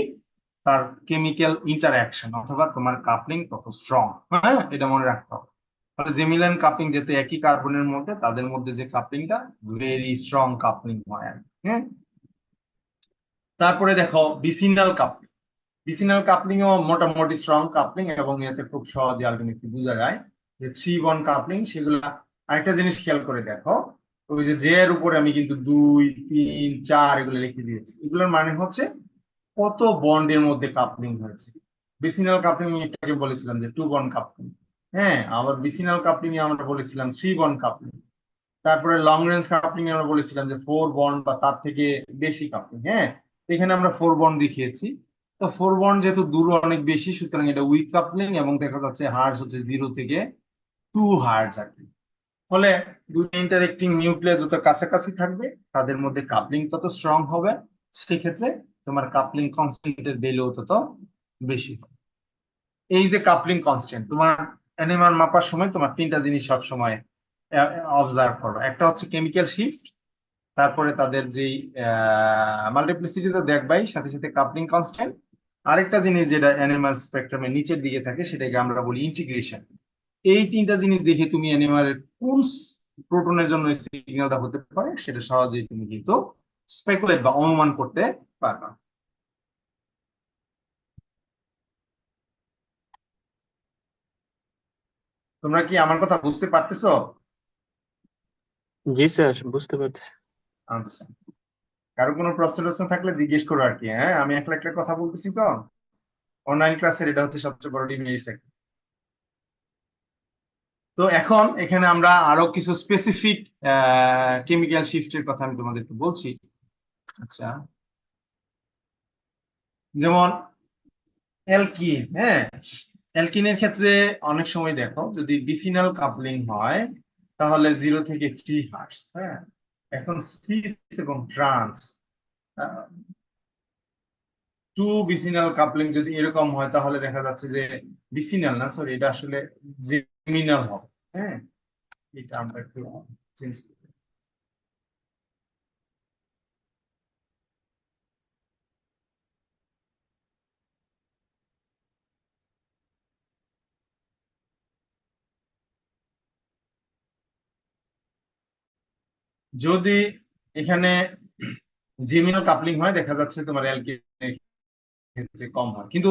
[SPEAKER 1] তার কেমিক্যাল ইন্টারঅ্যাকশন অথবা তোমার কাপলিং তত স্ট্রং। হ্যাঁ, এটা মনে রাখতে হবে। তাহলে জেমিলান কাপলিং যেহেতু একই কার্বনের মধ্যে, তাদের মধ্যে যে কাপলিংটা ভেরি স্ট্রং কাপলিং হয়। হ্যাঁ, তারপরে দেখো বিসিনাল কাপলিং। বিসিনাল কাপলিং ও মোটামুটি স্ট্রং কাপলিং, এবং এতে খুব সহজে আলটিমেটলি বোঝা যায় যে 3 বন্ড কাপলিং। সেগুলা আরেকটা জিনিস খেয়াল করে দেখো, ওই যে জে এর উপরে আমি কিন্তু 2 3 4 এগুলো লিখে দিয়েছি, এগুলোর মানে হচ্ছে কত বন্ডের মধ্যে কাপলিং হয়েছে। বিসিনাল কাপলিং এটাকে বলেছিলাম যে 2 বন্ড কাপলিং। হ্যাঁ, আবার বিসিনাল কাপলিং এ আমরা বলেছিলাম 3 বন্ড কাপলিং। তারপরে লং রেঞ্জ কাপলিং এ আমরা বলেছিলাম যে 4 বন্ড বা তার থেকে বেশি কাপলিং। হ্যাঁ, এখানে আমরা 4 বন্ড দেখিয়েছি। তো 4 বন্ড যেহেতু দূর অনেক বেশি, সুতরাং এটা উইক কাপলিং, এবং দেখা যাচ্ছে হার্স হচ্ছে 0 থেকে টু হার্জ আর কি। ফলে দুই ইন্টারেক্টিং নিউক্লিয়াস যত কাছাকাছি থাকবে তাদের মধ্যে কাপলিং তত স্ট্রং হবে, সেক্ষেত্রে তোমার কাপলিং কনস্ট্যান্টের ভ্যালু তত বেশি হবে। এই যে কাপলিং কনস্ট্যান্ট তোমার এনএমআর মাপার সময় তোমার তিনটা জিনিস সব সময় অবজার্ভ করো। একটা হচ্ছে কেমিক্যাল শিফট, তারপরে তাদের যেই মাল্টিপ্লিসিটি তো দেখবাই, সাথে সাথে কাপলিং কনস্ট্যান্ট, আরেকটা জিনিস যেটা এনএমআর স্পেকট্রামের নিচের দিকে থাকে সেটাকে আমরা বলি ইন্টিগ্রেশন। এই তিনটা জিনিস দেখে তুমি এনএমআর এর কোন প্রোটনের জন্য সিগন্যালটা হতে পারে সেটা সহজেই তুমি কিন্তু স্পেকুলেট বা অনুমান করতে পারবা। তোমরা কি আমার কথা বুঝতে পারতেছো?
[SPEAKER 2] জি স্যার, বুঝতে পারতেছি।
[SPEAKER 1] আচ্ছা, কারো কোনো প্রশ্ন থাকলে জিজ্ঞেস করো আর কি। হ্যাঁ, আমি একলা একলা কথা বলতেছি তো, অনলাইন ক্লাসের এটা হচ্ছে সবচেয়ে বড় ডিমেরিটস। তো এখন এখানে আমরা আরো কিছু স্পেসিফিক কেমিক্যাল শিফটের কথা আমি তোমাদেরকে বলছি। আচ্ছা, যেমন অ্যালকিন। হ্যাঁ, অ্যালকিনের ক্ষেত্রে অনেক সময় দেখো যদি বিসিনাল কাপলিং হয় তাহলে 0 থেকে 3 হার্টজ। হ্যাঁ, এখন সিস এবং ট্রান্স টু বিসিনাল কাপলিং যদি এরকম হয় তাহলে দেখা যাচ্ছে যে বিসিনাল না, সরি, এটা আসলে জেমিনাল হবে। হ্যাঁ, এটা আমরা একটু চেঞ্জ করি। যদি এখানে জেমিনাল কাপলিং হয় দেখা যাচ্ছে তোমার অ্যালকিনের ক্ষেত্রে কম হয়, কিন্তু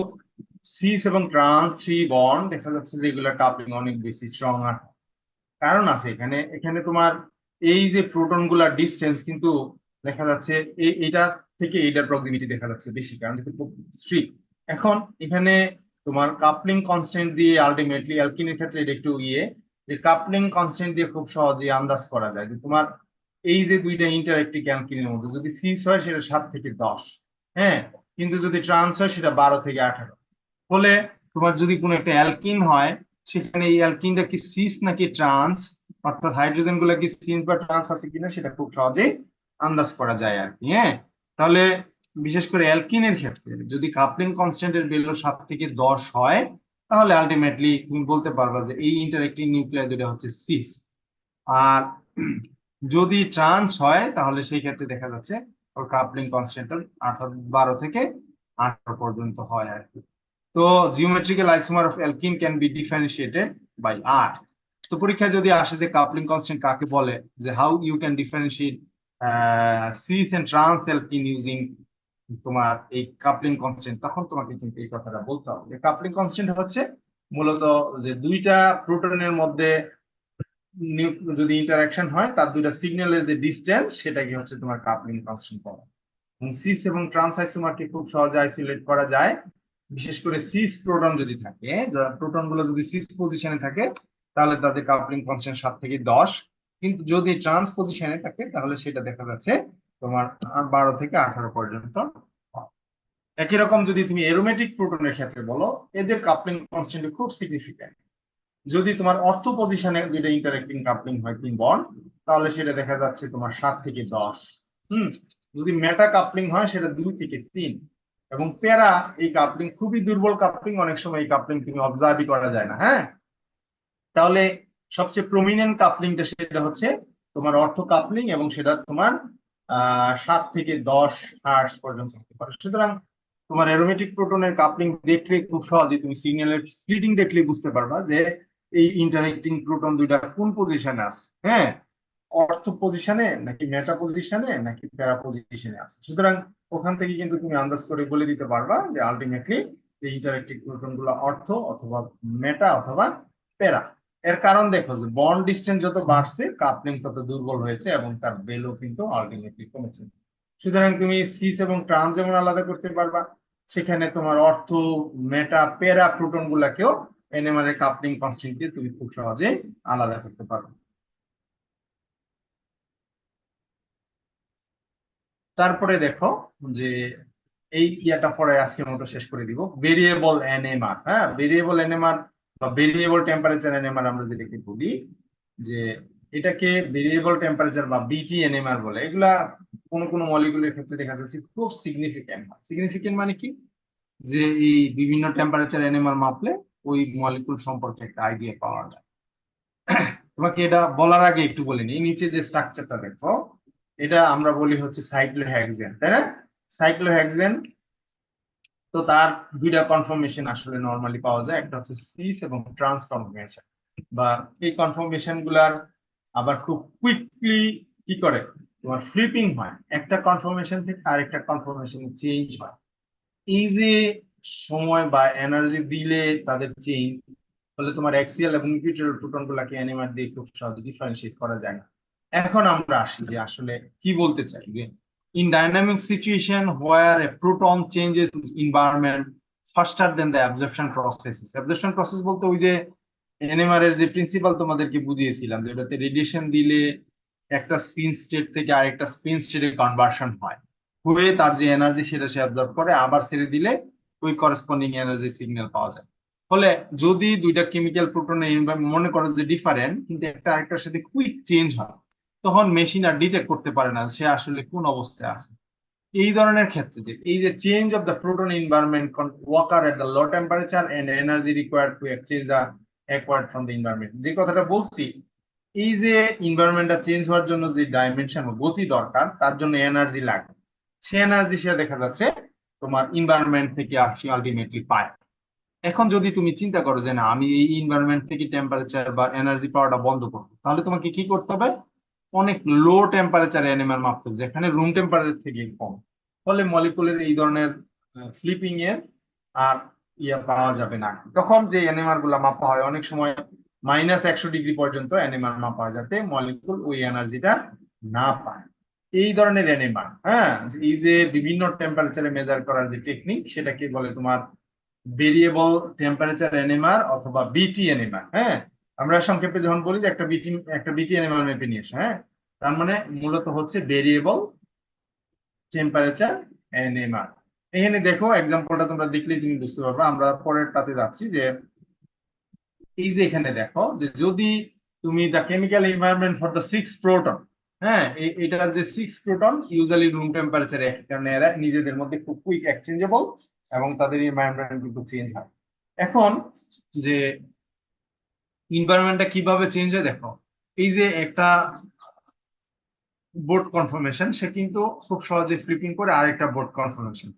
[SPEAKER 1] সিস এবং ট্রান্স থ্রি বন্ড দেখা যাচ্ছে যে এগুলোর কাপলিং অনেক বেশি স্ট্রং। আর কারণ আছে এখানে, এখানে তোমার এই যে প্রোটন গুলার ডিস্টেন্স কিন্তু দেখা যাচ্ছে এইটার থেকে এইটার প্রক্সিমিটি দেখা যাচ্ছে বেশি, কারণ এটা খুব স্ট্রিক্ট। এখন এখানে তোমার কাপলিং কনস্ট্যান্ট দিয়ে আলটিমেটলি অ্যালকিনের ক্ষেত্রে এটা একটু যে কাপলিং কনস্ট্যান্ট দিয়ে খুব সহজে আন্দাজ করা যায় যে তোমার এই যে দুইটা ইন্টারেক্টিং অ্যালকিনের মধ্যে যদি সিস হয় সেটা 7 থেকে 10, হ্যাঁ, কিন্তু যদি ট্রান্স হয় সেটা 12 থেকে 18। ফলে তোমার যদি কোনো একটা অ্যালকিন হয় সেখানে এই অ্যালকিনটা কি সিস নাকি ট্রান্স, অর্থাৎ হাইড্রোজেন গুলা কি সিস বা ট্রান্স আছে কিনা সেটা খুব সহজেই আন্দাজ করা যায় আর কি। হ্যাঁ, তাহলে বিশেষ করে অ্যালকিনের ক্ষেত্রে যদি কাপলিং কনস্ট্যান্টের ভ্যালু 7 থেকে 10 হয় তাহলে আলটিমেটলি তুমি বলতে পারবা যে এই ইন্টারেক্টিং নিউক্লিয়ার দুটো হচ্ছে সিস। আর যদি ট্রান্স হয় তাহলে সেই ক্ষেত্রে দেখা যাচ্ছে ওর কাপলিং কনস্ট্যান্টটা 12 থেকে 18 পর্যন্ত হয় আর কি। তো geometrical isomer of alkene can be differentiated by R. তো পরীক্ষায় যদি আসে যে কাপলিং কনস্ট্যান্ট কাকে বলে, যে how you can differentiate cis and trans alkene using তোমার এই কাপলিং কনস্ট্যান্ট, তখন তোমাকে কিন্তু এই কথাটা বলতে হবে যে কাপলিং কনস্ট্যান্ট হচ্ছে মূলত যে দুইটা প্রোটনের মধ্যে যদি ইন্টারাকশন হয় তার দুইটা সিগন্যালের যে ডিসটেন্স সেটাকে হচ্ছে তোমার কাপলিং কনস্ট্যান্ট বলা। এবং সিস এবং ট্রান্স আইসোমারকে খুব সহজে আইসোলেট করা যায়, বিশেষ করে সিস প্রোটন যদি থাকে, প্রোটন গুলো যদি সিস পজিশনে থাকে তাহলে তাদের কাপলিং কনস্ট্যান্ট 7 থেকে 10, কিন্তু যদি ট্রান্স পজিশনে থাকে তাহলে সেটা দেখা যাচ্ছে তোমার 12 থেকে 18 পর্যন্ত। একই রকম যদি তুমি এরোমেটিক প্রোটনের ক্ষেত্রে বলো, এদের কাপলিং কনস্ট্যান্ট খুব সিগনিফিক্যান্ট। যদি তোমার অর্থ পজিশনে দুইটা ইন্টারেক্টিং কাপলিং হয় 3 বন্ড তাহলে সেটা দেখা যাচ্ছে তোমার 7 থেকে 10। যদি মেটা কাপলিং হয় সেটা 2 থেকে 3। এবং প্যারা এই কাপলিং খুবই দুর্বল কাপলিং, অনেক সময় এই কাপলিং তুমি অবজার্ভই করা যায় না। হ্যাঁ, তাহলে সবচেয়ে প্রমিনেন্ট কাপলিংটা সেটা হচ্ছে তোমার অর্থ কাপলিং, এবং সেটা তোমার 7 থেকে 10 হার্টজ পর্যন্ত হতে পারে। সুতরাং তোমার অ্যারোমেটিক প্রোটনের কাপলিং দেখলে খুব সহজে তুমি সিগন্যালের স্প্লিটিং দেখলে বুঝতে পারবা যে এই ইন্টারেক্টিং প্রোটন দুইটা কোন পজিশনে আছে। হ্যাঁ, অর্থ পজিশনে নাকি মেটা পজিশনে নাকি প্যারা পজিশনে আছে। সুতরাং ওখান থেকে কিন্তু তুমি আন্দাজ করে বলে দিতে পারবা যে আলটিমেটলি এই ইন্টারেক্টিং প্রোটন গুলো অর্থ অথবা মেটা অথবা প্যারা। এর কারণ দেখো যে বন্ড ডিসটেন্স যত বাড়ছে কাপলিং তত দুর্বল হয়েছে এবং তার ভ্যালু কিন্তু আলটিমেটলি কমেছে। সুতরাং তুমি সিস এবং ট্রান্স যেমন আলাদা করতে পারবা, সেখানে তোমার অর্থ মেটা প্যারা প্রোটন গুলাকেও এনএমআর এর কাপলিং কনস্ট্যান্ট দিয়ে তুমি খুব সহজে আলাদা করতে পারো। তারপরে দেখো যে এই ইয়াটা পরে আজকের মতো শেষ করে দিব, ভেরিয়েবল এনএমআর। হ্যাঁ, ভেরিয়েবল এনএমআর বা ভেরিয়েবল টেম্পারেচার এনএমআর আমরা যেটাকে বলি, যে এটাকে ভেরিয়েবল টেম্পারেচার বা বিটি এনএমআর বলে। এগুলা কোন কোন মলিকুলের ক্ষেত্রে দেখা যাচ্ছে খুব সিগনিফিক্যান্ট। সিগনিফিক্যান্ট মানে কি, যে এই বিভিন্ন টেম্পারেচার এনএমআর মাপলে ওই মলিকুল সম্পর্কে একটা আইডিয়া পাওয়া যায়। তোমাকে এটা বলার আগে একটু বলে নিই, নিচে যে স্ট্রাকচারটা দেখো, এটা আমরা বলি হচ্ছে সাইক্লোহেক্সেন, তাই না? সাইক্লোহেক্সেন, তো তার দুইটা কনফরমেশন আসলে নরমালি পাওয়া যায়, একটা হচ্ছে সিস এবং ট্রান্স কনফরমেশন। বা এই কনফরমেশন গুলার আবার খুব কুইকলি কি করে, তোমার ফ্লিপিং হয়, একটা কনফরমেশন থেকে আরেকটা কনফরমেশনে চেঞ্জ হয়। এই যে সময় বা এনার্জি দিলে তাদের চেঞ্জ, ফলে তোমার অ্যাক্সিয়াল এবং ইকুইটোরিয়াল প্রোটন গুলাকে এনএমআর দিয়ে খুব সহজে ডিফারেন্সিয়েট করা যায় না। এখন আমরা আসি যে আসলে কি বলতে চাই, যে in dynamic situation where a proton changes its environment faster than the absorption processes. Absorption process বলতে ওই যে এনএমআর এর যে প্রিন্সিপাল তোমাদেরকে বুঝিয়েছিলাম, যে ওটাতে রেডিয়েশন দিলে একটা স্পিন স্টেট থেকে আরেকটা স্পিন স্টেটে কনভার্সন হয়, হয়ে তার যে এনার্জি সেটা সে অ্যাবজর্ব করে, আবার ছেড়ে দিলে ওই করেসপন্ডিং এনার্জি সিগন্যাল পাওয়া যায়। ফলে যদি দুইটা কেমিক্যাল প্রোটনের মনে করো যে ডিফারেন্ট, কিন্তু একটা আরেকটার সাথে কুইক চেঞ্জ হয়, তখন মেশিন আর ডিটেক্ট করতে পারে না সে আসলে কোন অবস্থায় আছে। এই ধরনের ক্ষেত্রে যে এই যে change of the proton environment occur at the low temperature and energy required to exchange the acquired from the environment, যে কথাটা বলছি, এই যে এনভায়রনমেন্টটা চেঞ্জ হওয়ার জন্য যে ডাইমেনশন বা গতি দরকার, তার জন্য এনার্জি লাগে, সে এনার্জি সে দেখা যাচ্ছে তোমার এনভায়রনমেন্ট থেকে আলটিমেটলি পায়। এখন যদি তুমি চিন্তা করো যে না, আমি এই এনভায়রনমেন্ট থেকে টেম্পারেচার বা এনার্জি পাওয়াটা বন্ধ করবো, তাহলে তোমাকে কি করতে হবে, অনেক লো টেম্পারেচার এনএমআর মাপতে হবে, যেখানে রুম টেম্পারেচার থেকে কম। ফলে মলিকুলের এই ধরনের ফ্লিপিং এর আর পাওয়া যাবে না। তখন যে এনএমআর গুলা মাপা হয় অনেক সময় -100 ডিগ্রি পর্যন্ত এনএমআর মাপা হয়, যাতে মলিকুল ওই এনার্জিটা না পায়। এই ধরনের এনএমআর, হ্যাঁ, এই যে বিভিন্ন টেম্পারেচারে মেজার করার যে টেকনিক, সেটাকে বলে তোমার ভেরিয়েবল টেম্পারেচার এনএমআর অথবা বিটি এনএমআর। হ্যাঁ, আমরা সংক্ষেপে যখন বলি যে একটা বিটি এনএমআর মেপে নিয়ে এসো, হ্যাঁ, তার মানে মূলত হচ্ছে ভেরিয়েবল টেম্পারেচার এনএমআর। এখানে দেখো এক্সাম্পলটা তোমরা দেখলেই তুমি বুঝতে পারবে। আমরা পরেরটাতে যাচ্ছি, যে এই যে এখানে দেখো, যে যদি তুমি the chemical environment for the 6 proton, হ্যাঁ, এটার যে 6 প্রোটন ইউজুয়ালি রুম টেম্পারেচারে, কারণে এরা নিজেদের মধ্যে খুব কুইক এক্সচেঞ্জেবল এবং তাদের এনভায়রনমেন্ট কিন্তু চেঞ্জ হয়। এখন যে এনভায়রনমেন্টটা কিভাবে চেঞ্জ হয় দেখো, এই যে একটা বোর্ড কনফর্মেশন, সে কিন্তু খুব সহজে ফ্লিপিং করে আরেকটা বোর্ড কনফর্মেশন,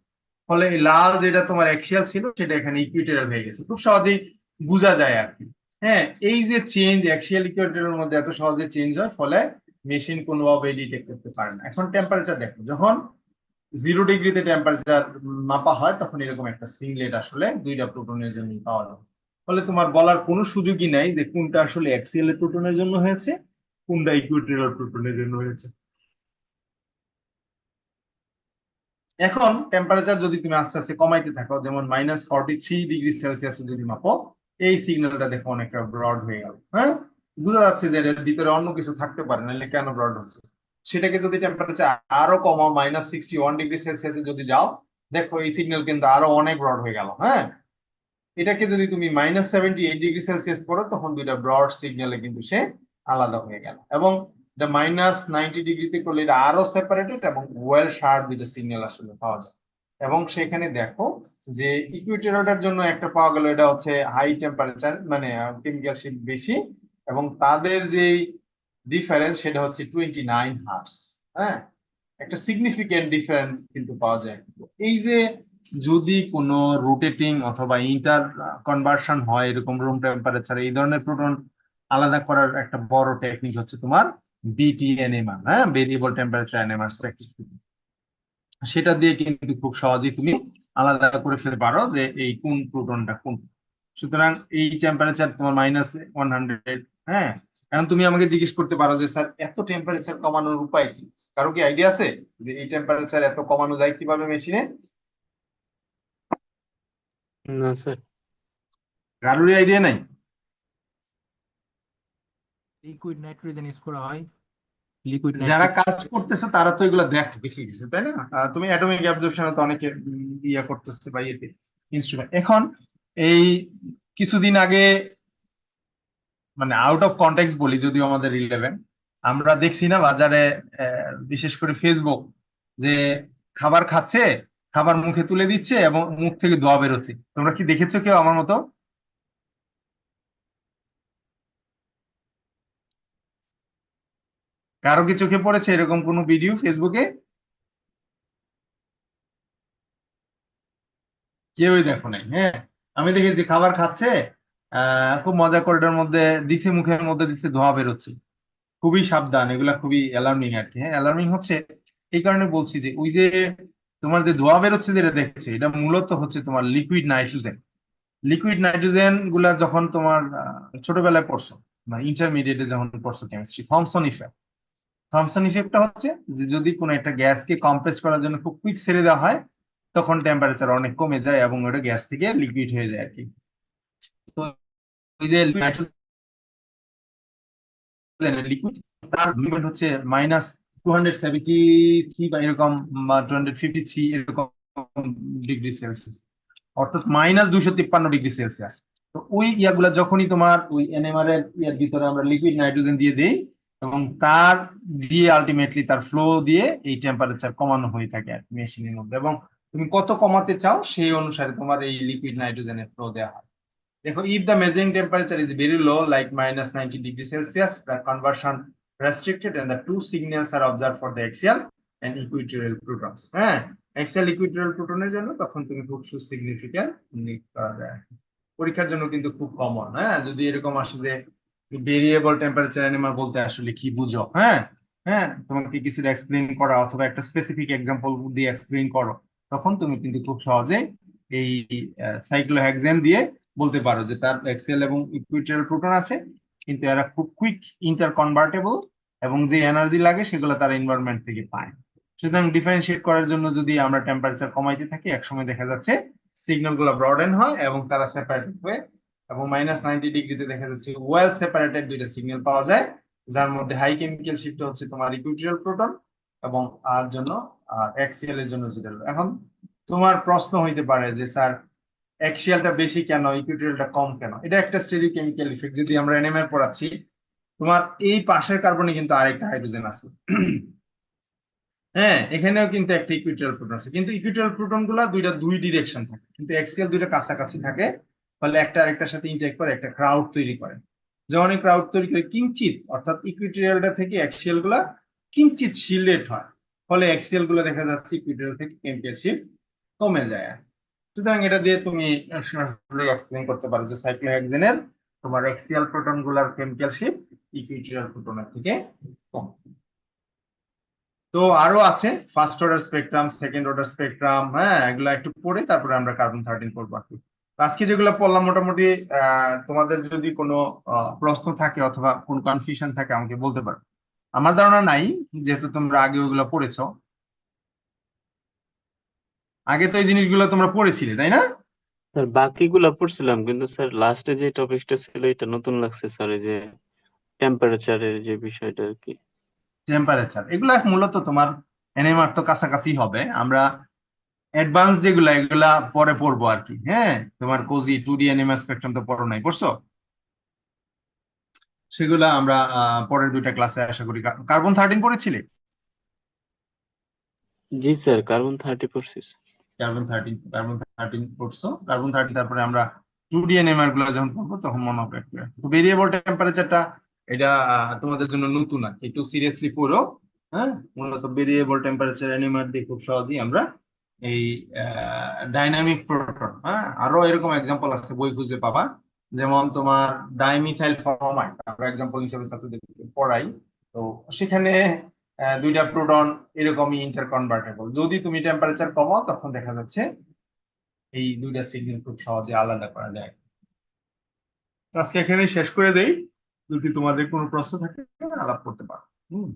[SPEAKER 1] ফলে এই লাল যেটা তোমার অ্যাক্সিয়াল ছিল সেটা এখানে ইকুইটোরিয়াল হয়ে গেছে, খুব সহজেই বোঝা যায় আর কি। হ্যাঁ, এই যে চেঞ্জ অ্যাক্সিয়াল ইকুইটোরিয়ালের মধ্যে এত সহজে চেঞ্জ হয়, ফলে মেশিন কোনোভাবে ডিটেক্ট করতে পারে না। এখন টেম্পারেচার দেখো, যখন 0 ডিগ্রিতে টেম্পারেচার মাপা হয়, তখন এরকম একটা সিংলেট আসলে দুইটা প্রোটনের জন্য পাওয়া যায়। ফলে তোমার বলার কোনো সুযোগই নাই যে কোনটা আসলে অ্যাক্সিয়াল প্রোটনের জন্য হয়েছে, কোনটা ইকুইটোরিয়াল প্রোটনের জন্য হয়েছে। এখন টেম্পারেচার যদি তুমি আস্তে আস্তে কমাইতে থাকো, যেমন -43 ডিগ্রি সেলসিয়াস যদি মাপো, এই সিগন্যালটা দেখো অনেকটা ব্রড হয়ে গেল। হ্যাঁ, বোঝা যাচ্ছে যে এর ভিতরে অন্য কিছু থাকতে পারে, নাহলে কেন ব্রড হচ্ছে। সেটাকে যদি টেম্পারেচার আরো কমাও, -61 ডিগ্রি সেলসিয়াসে যদি যাও, দেখো এই সিগন্যাল কিন্তু আরো অনেক ব্রড হয়ে গেল। হ্যাঁ, এটাকে যদি তুমি -78 ডিগ্রি সেলসিয়াস করো, তখন দুইটা ব্রড সিগন্যালে কিন্তু সে আলাদা হয়ে গেল। এবং এটা -90 ডিগ্রিতে করলে এটা আরো সেপারেটেড এবং ওয়েল শার্প দুইটা সিগন্যাল আসলে পাওয়া যায়। এবং সেখানে দেখো যে ইকুইটোরিয়ালটার জন্য একটা পাওয়া গেল, এটা হচ্ছে হাই টেম্পারেচার, মানে কেমিক্যাল শিফট বেশি, এবং তাদের যে ডিফারেন্স সেটা হচ্ছে 29 হার্টস। হ্যাঁ, একটা সিগনিফিকেন্ট ডিফারেন্স কিন্তু পাওয়া যায়। এই যে যদি কোনো রোটেটিং অথবা ইন্টার কনভার্সন হয় এরকম রুম টেম্পারেচারে, এই ধরনের প্রোটন আলাদা করার একটা বড় টেকনিক হচ্ছে তোমার বিটিএনএমআর, হ্যাঁ, ভেরিয়েবল টেম্পারেচার এনএমআর প্র্যাকটিস। সেটা দিয়ে কিন্তু খুব সহজেই তুমি আলাদা করে ফেলতে পারো যে এই কোন প্রোটনটা কোন। সুতরাং এই টেম্পারেচার তোমার -100, হ্যাঁ। এখন তুমি আমাকে জিজ্ঞেস করতে পারো যে স্যার, এত টেম্পারেচার কমানোর উপায় কি? কারো কি আইডিয়া আছে যে এই টেম্পারেচার এত কমানো যায় কিভাবে মেশিনে?
[SPEAKER 2] না স্যার।
[SPEAKER 1] কারোরই আইডিয়া নাই?
[SPEAKER 3] লিকুইড নাইট্রোজেন ইউজ করা হয়। লিকুইড
[SPEAKER 1] যারা
[SPEAKER 3] নাইট্রোজেন
[SPEAKER 1] কাজ করতেছে তারা তো এগুলো দেখো কিছু কিছু, তাই না? তুমি অ্যাটমিক অ্যাবজর্পশনে তো অনেকে ইয়া করতেছে বা ইয়েতে ইনস্ট্রুমেন্ট। এখন এই কিছুদিন আগে, মানে আউট অফ কন্টেক্সট বলি যদিও আমাদের রিলেভেন্ট, আমরা দেখছি না বাজারে, বিশেষ করে ফেসবুক, যে খাবার খাচ্ছে, খাবার মুখে তুলে দিচ্ছে এবং মুখ থেকে ধোঁয়া বেরোচ্ছে। তোমরা কি দেখেছো কেউ আমার মতো? কারো কি চোখে পড়েছে এরকম কোনো ভিডিও ফেসবুকে? কেউই দেখো নাই, হ্যাঁ। আমি দেখেছি খাবার খাচ্ছে, খুব মজা করে এটার মধ্যে দিছে, মুখের মধ্যে দিছে, ধোঁয়া বেরোচ্ছে। খুবই সাবধান, এগুলা খুবই অ্যালার্মিং আর কি। হ্যাঁ, অ্যালার্মিং হচ্ছে এই কারণে বলছি যে ওই যে তোমার যে ধোঁয়া বেরোচ্ছে যেটা দেখছো, এটা মূলত হচ্ছে তোমার লিকুইড নাইট্রোজেন। লিকুইড নাইট্রোজেন গুলা যখন তোমার ছোটবেলায় পড়ছো, মানে ইন্টারমিডিয়েটে যখন পড়ছো কেমিস্ট্রি, থমসন ইফেক্ট। থমসন ইফেক্টটা হচ্ছে যে যদি কোনো একটা গ্যাসকে কম্প্রেস করার জন্য খুব কুইক ছেড়ে দেওয়া হয়, তখন টেম্পারেচার অনেক কমে যায় এবং ওটা গ্যাস থেকে লিকুইড হয়ে যায় আর কি। তো ওই যে নাইট্রোজেন লিকুইড, তার মুভমেন্ট হচ্ছে -273 বা এরকম, বা 253 এরকম ডিগ্রি সেলসিয়াস, অর্থাৎ -253 ডিগ্রি সেলসিয়াস। তো ওই ইয়াগুলা যখনই তোমার ওই এনএমআর এর ইয়ার ভিতরে আমরা লিকুইড নাইট্রোজেন দিয়ে দেই, এবং তার দিয়ে আলটিমেটলি তার ফ্লো দিয়ে এই টেম্পারেচার কমানো হয়ে থাকে আর মেশিনের মধ্যে। এবং তুমি কত কমাতে চাও সেই অনুসারে তোমার এই লিকুইড নাইট্রোজেনের ফ্লো দেওয়া হয়। দেখো, if the measuring temperature is very low, like -90 degree Celsius, the conversion restricted and the two signals are observed for the axial and equatorial protons. হ্যাঁ, axial equatorial proton-এর জন্য তখন তুমি খুব সুসিগনিফিক্যান্ট নিট করা যায়। পরীক্ষার জন্য কিন্তু খুব কমন। হ্যাঁ, যদি এরকম আসে যে ভেরিয়েবল টেম্পারেচার অ্যানিমাল বলতে আসলে কি বুঝো, হ্যাঁ, হ্যাঁ, তোমাকে কিছু এক্সপ্লেইন করা অথবা একটা স্পেসিফিক এক্সাম্পল দিয়ে এক্সপ্লেইন করো, তখন তুমি কিন্তু খুব সহজে এই সাইক্লোহেক্সেন দিয়ে বলতে পারো যে তার এক্সিয়াল এবং ইকুইটোরিয়াল প্রোটন আছে, কিন্তু এরা খুব কুইক ইন্টার কনভার্টেবল এবং যে এনার্জি লাগে সেগুলো তারা এনভায়রনমেন্ট থেকে পায়। সুতরাং ডিফারেন্সিয়েট করার জন্য যদি আমরা টেম্পারেচার কমাইতে থাকি, একসময় দেখা যাচ্ছে সিগন্যাল গুলো ব্রডেন হয় এবং তারা সেপারেটেড হয়ে, এবং -90 ডিগ্রিতে দেখা যাচ্ছে ওয়েল সেপারেটেড দুইটা সিগন্যাল পাওয়া যায়, যার মধ্যে হাই কেমিক্যাল শিফট হচ্ছে তোমার ইকুইটোরিয়াল প্রোটন, এবং আর জন্য এক্সিএল এর জন্য যেটা। এখন তোমার প্রশ্ন হইতে পারে যে স্যার, অ্যাক্সিয়ালটা বেশি কেন, ইকুইটোরিয়ালটা কম কেন? এটা একটা স্টেরিওকেমিক্যাল ইফেক্ট। যদি আমরা এনএমআর পড়াচ্ছি, তোমার এই পাশের কার্বনে কিন্তু আরেকটা হাইড্রোজেন আছে। হ্যাঁ, এখানেও কিন্তু একটা ইকুইটোরিয়াল প্রোটন আছে, কিন্তু ইকুইটোরিয়াল প্রোটন গুলা দুই ডিরেকশন থাকে, কিন্তু এক্সিয়াল দুইটা কাছাকাছি থাকে, ফলে একটা আরেকটার সাথে ইন্টারেক্ট করে একটা ক্রাউড তৈরি করে। যখন এই ক্রাউড তৈরি করে কিঞ্চিত, অর্থাৎ ইকুইটোরিয়ালটা থেকে অ্যাক্সিয়াল গুলা কিঞ্চিত শিল্ডেড হয়, ফলে অ্যাক্সিয়াল গুলো দেখা যাচ্ছে ইকুইটোরিয়াল থেকে কেমিক্যাল শিফট কমে যায়। সুতরাং এটা দিয়ে তুমি সরাসরি এক্সপ্লেইন করতে পারো যে সাইক্লোহেক্সেনের তোমার অ্যাক্সিয়াল প্রোটন গুলার কেমিক্যাল শিফট ইকুইটোরিয়াল প্রোটনের থেকে কম। তো আরো আছে first order spectrum, second order spectrum, হ্যাঁ, এগুলো একটু পড়ে তারপরে আমরা কার্বন-13 পড়বো আর কি। তো আজকে যেগুলো পড়লাম মোটামুটি, তোমাদের যদি কোনো প্রশ্ন থাকে অথবা কোনো কনফিউশন থাকে আমাকে বলতে পারো। আমার ধারণা নাই, যেহেতু তোমরা আগে ওইগুলো পড়েছো, আগে তো এই জিনিসগুলো তোমরা পড়েছিলে, তাই না?
[SPEAKER 2] স্যার বাকিগুলা পড়ছিলাম, কিন্তু স্যার লাস্টে যে টপিকটা ছিল এটা নতুন লাগছে স্যার, এই যে টেম্পারেচারের যে বিষয়টা আর কি।
[SPEAKER 1] টেম্পারেচার এগুলা মূলত তোমার এনএমআর তো কাছাকাছি হবে, আমরা অ্যাডভান্স যেগুলা এগুলা পরে পড়বো আর কি। হ্যাঁ, তোমার কোজি 2D এনএমআর স্পেকট্রাম তো পড়ো নাই, পড়ছো? সেগুলা আমরা পরের দুইটা ক্লাসে আশা করি। কার্বন-13 পড়েছিলে?
[SPEAKER 2] জি স্যার, কার্বন-30 পড়ছি।
[SPEAKER 1] কার্বন থার্টিন পড়ছো? কার্বন-13 তারপরে আমরা 2D এনএমআর গুলো যখন পড়বো তখন মনে হবে একটু। তো ভেরিয়েবল টেম্পারেচারটা, এটা তোমাদের জন্য নতুন আর কি, একটু সিরিয়াসলি পড়ো। হ্যাঁ, মূলত ভেরিয়েবল টেম্পারেচার এনএমআর দিয়ে খুব সহজেই আমরা এই ডাইনামিক প্রোটন, হ্যাঁ, আরো এরকম এক্সাম্পল আছে, বই খুঁজে পাবা। যেমন তোমার ডাইমিথাইল ফরমাইড আমরা এক্সাম্পল হিসেবে ছাত্রদেরকে পড়াই। তো সেখানে দুইটা প্রোটন এরকমই ইন্টার কনভার্টেবল, যদি তুমি টেম্পারেচার কমাও তখন দেখা যাচ্ছে এই দুইটা সিগন্যাল খুব সহজে আলাদা করা যায়। তো আজকে এখানে শেষ করে দেই, যদি তোমাদের কোনো প্রশ্ন থাকে আলাপ করতে পারো। হুম।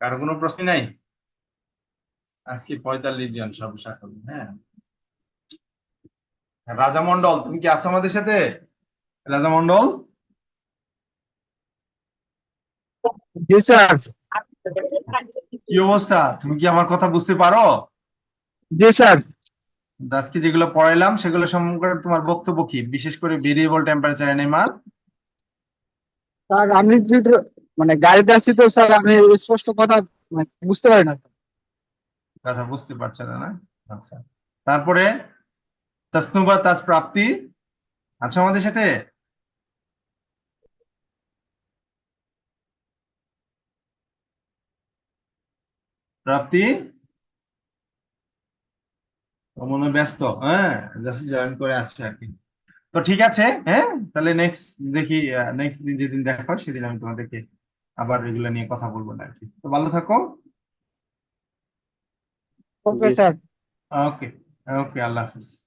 [SPEAKER 1] কারো কোনো প্রশ্ন নাই? আজকে 45 জন সব সকল, হ্যাঁ। রাজা মন্ডল, তুমি কি আছো আমাদের সাথে? রাজা মন্ডল,
[SPEAKER 4] জি স্যার।
[SPEAKER 1] কি অবস্থা? তুমি কি আমার কথা বুঝতে পারো?
[SPEAKER 4] জি স্যার।
[SPEAKER 1] আজকে যেগুলো পড়াইলাম সেগুলো সম্পর্কে তোমার বক্তব্য কি, বিশেষ করে ভেরিয়েবল টেম্পারেচার এনএমআর?
[SPEAKER 4] স্যার আমি মানে গাড়িতে আছি তো স্যার, আমি স্পষ্ট কথা মানে বুঝতে পারি না।
[SPEAKER 1] কথা বুঝতে পারছে না, না? আচ্ছা, তারপরে তাসনুবা তাস প্রাপ্তি আছো আমাদের সাথে? প্রাপ্তি ও মনে হয় ব্যস্ত, হ্যাঁ, জাস্ট জয়েন করে আসছে আর কি। তো ঠিক আছে, হ্যাঁ, তাহলে নেক্সট দেখি, নেক্সট দিন যেদিন দেখা হয় সেদিন আমি তোমাদেরকে আবার এগুলো নিয়ে কথা বলবো না আর কি। তো ভালো থাকো।
[SPEAKER 4] ওকে
[SPEAKER 2] জি
[SPEAKER 4] স্যার।
[SPEAKER 1] ওকে, ওকে, আল্লাহ হাফিজ।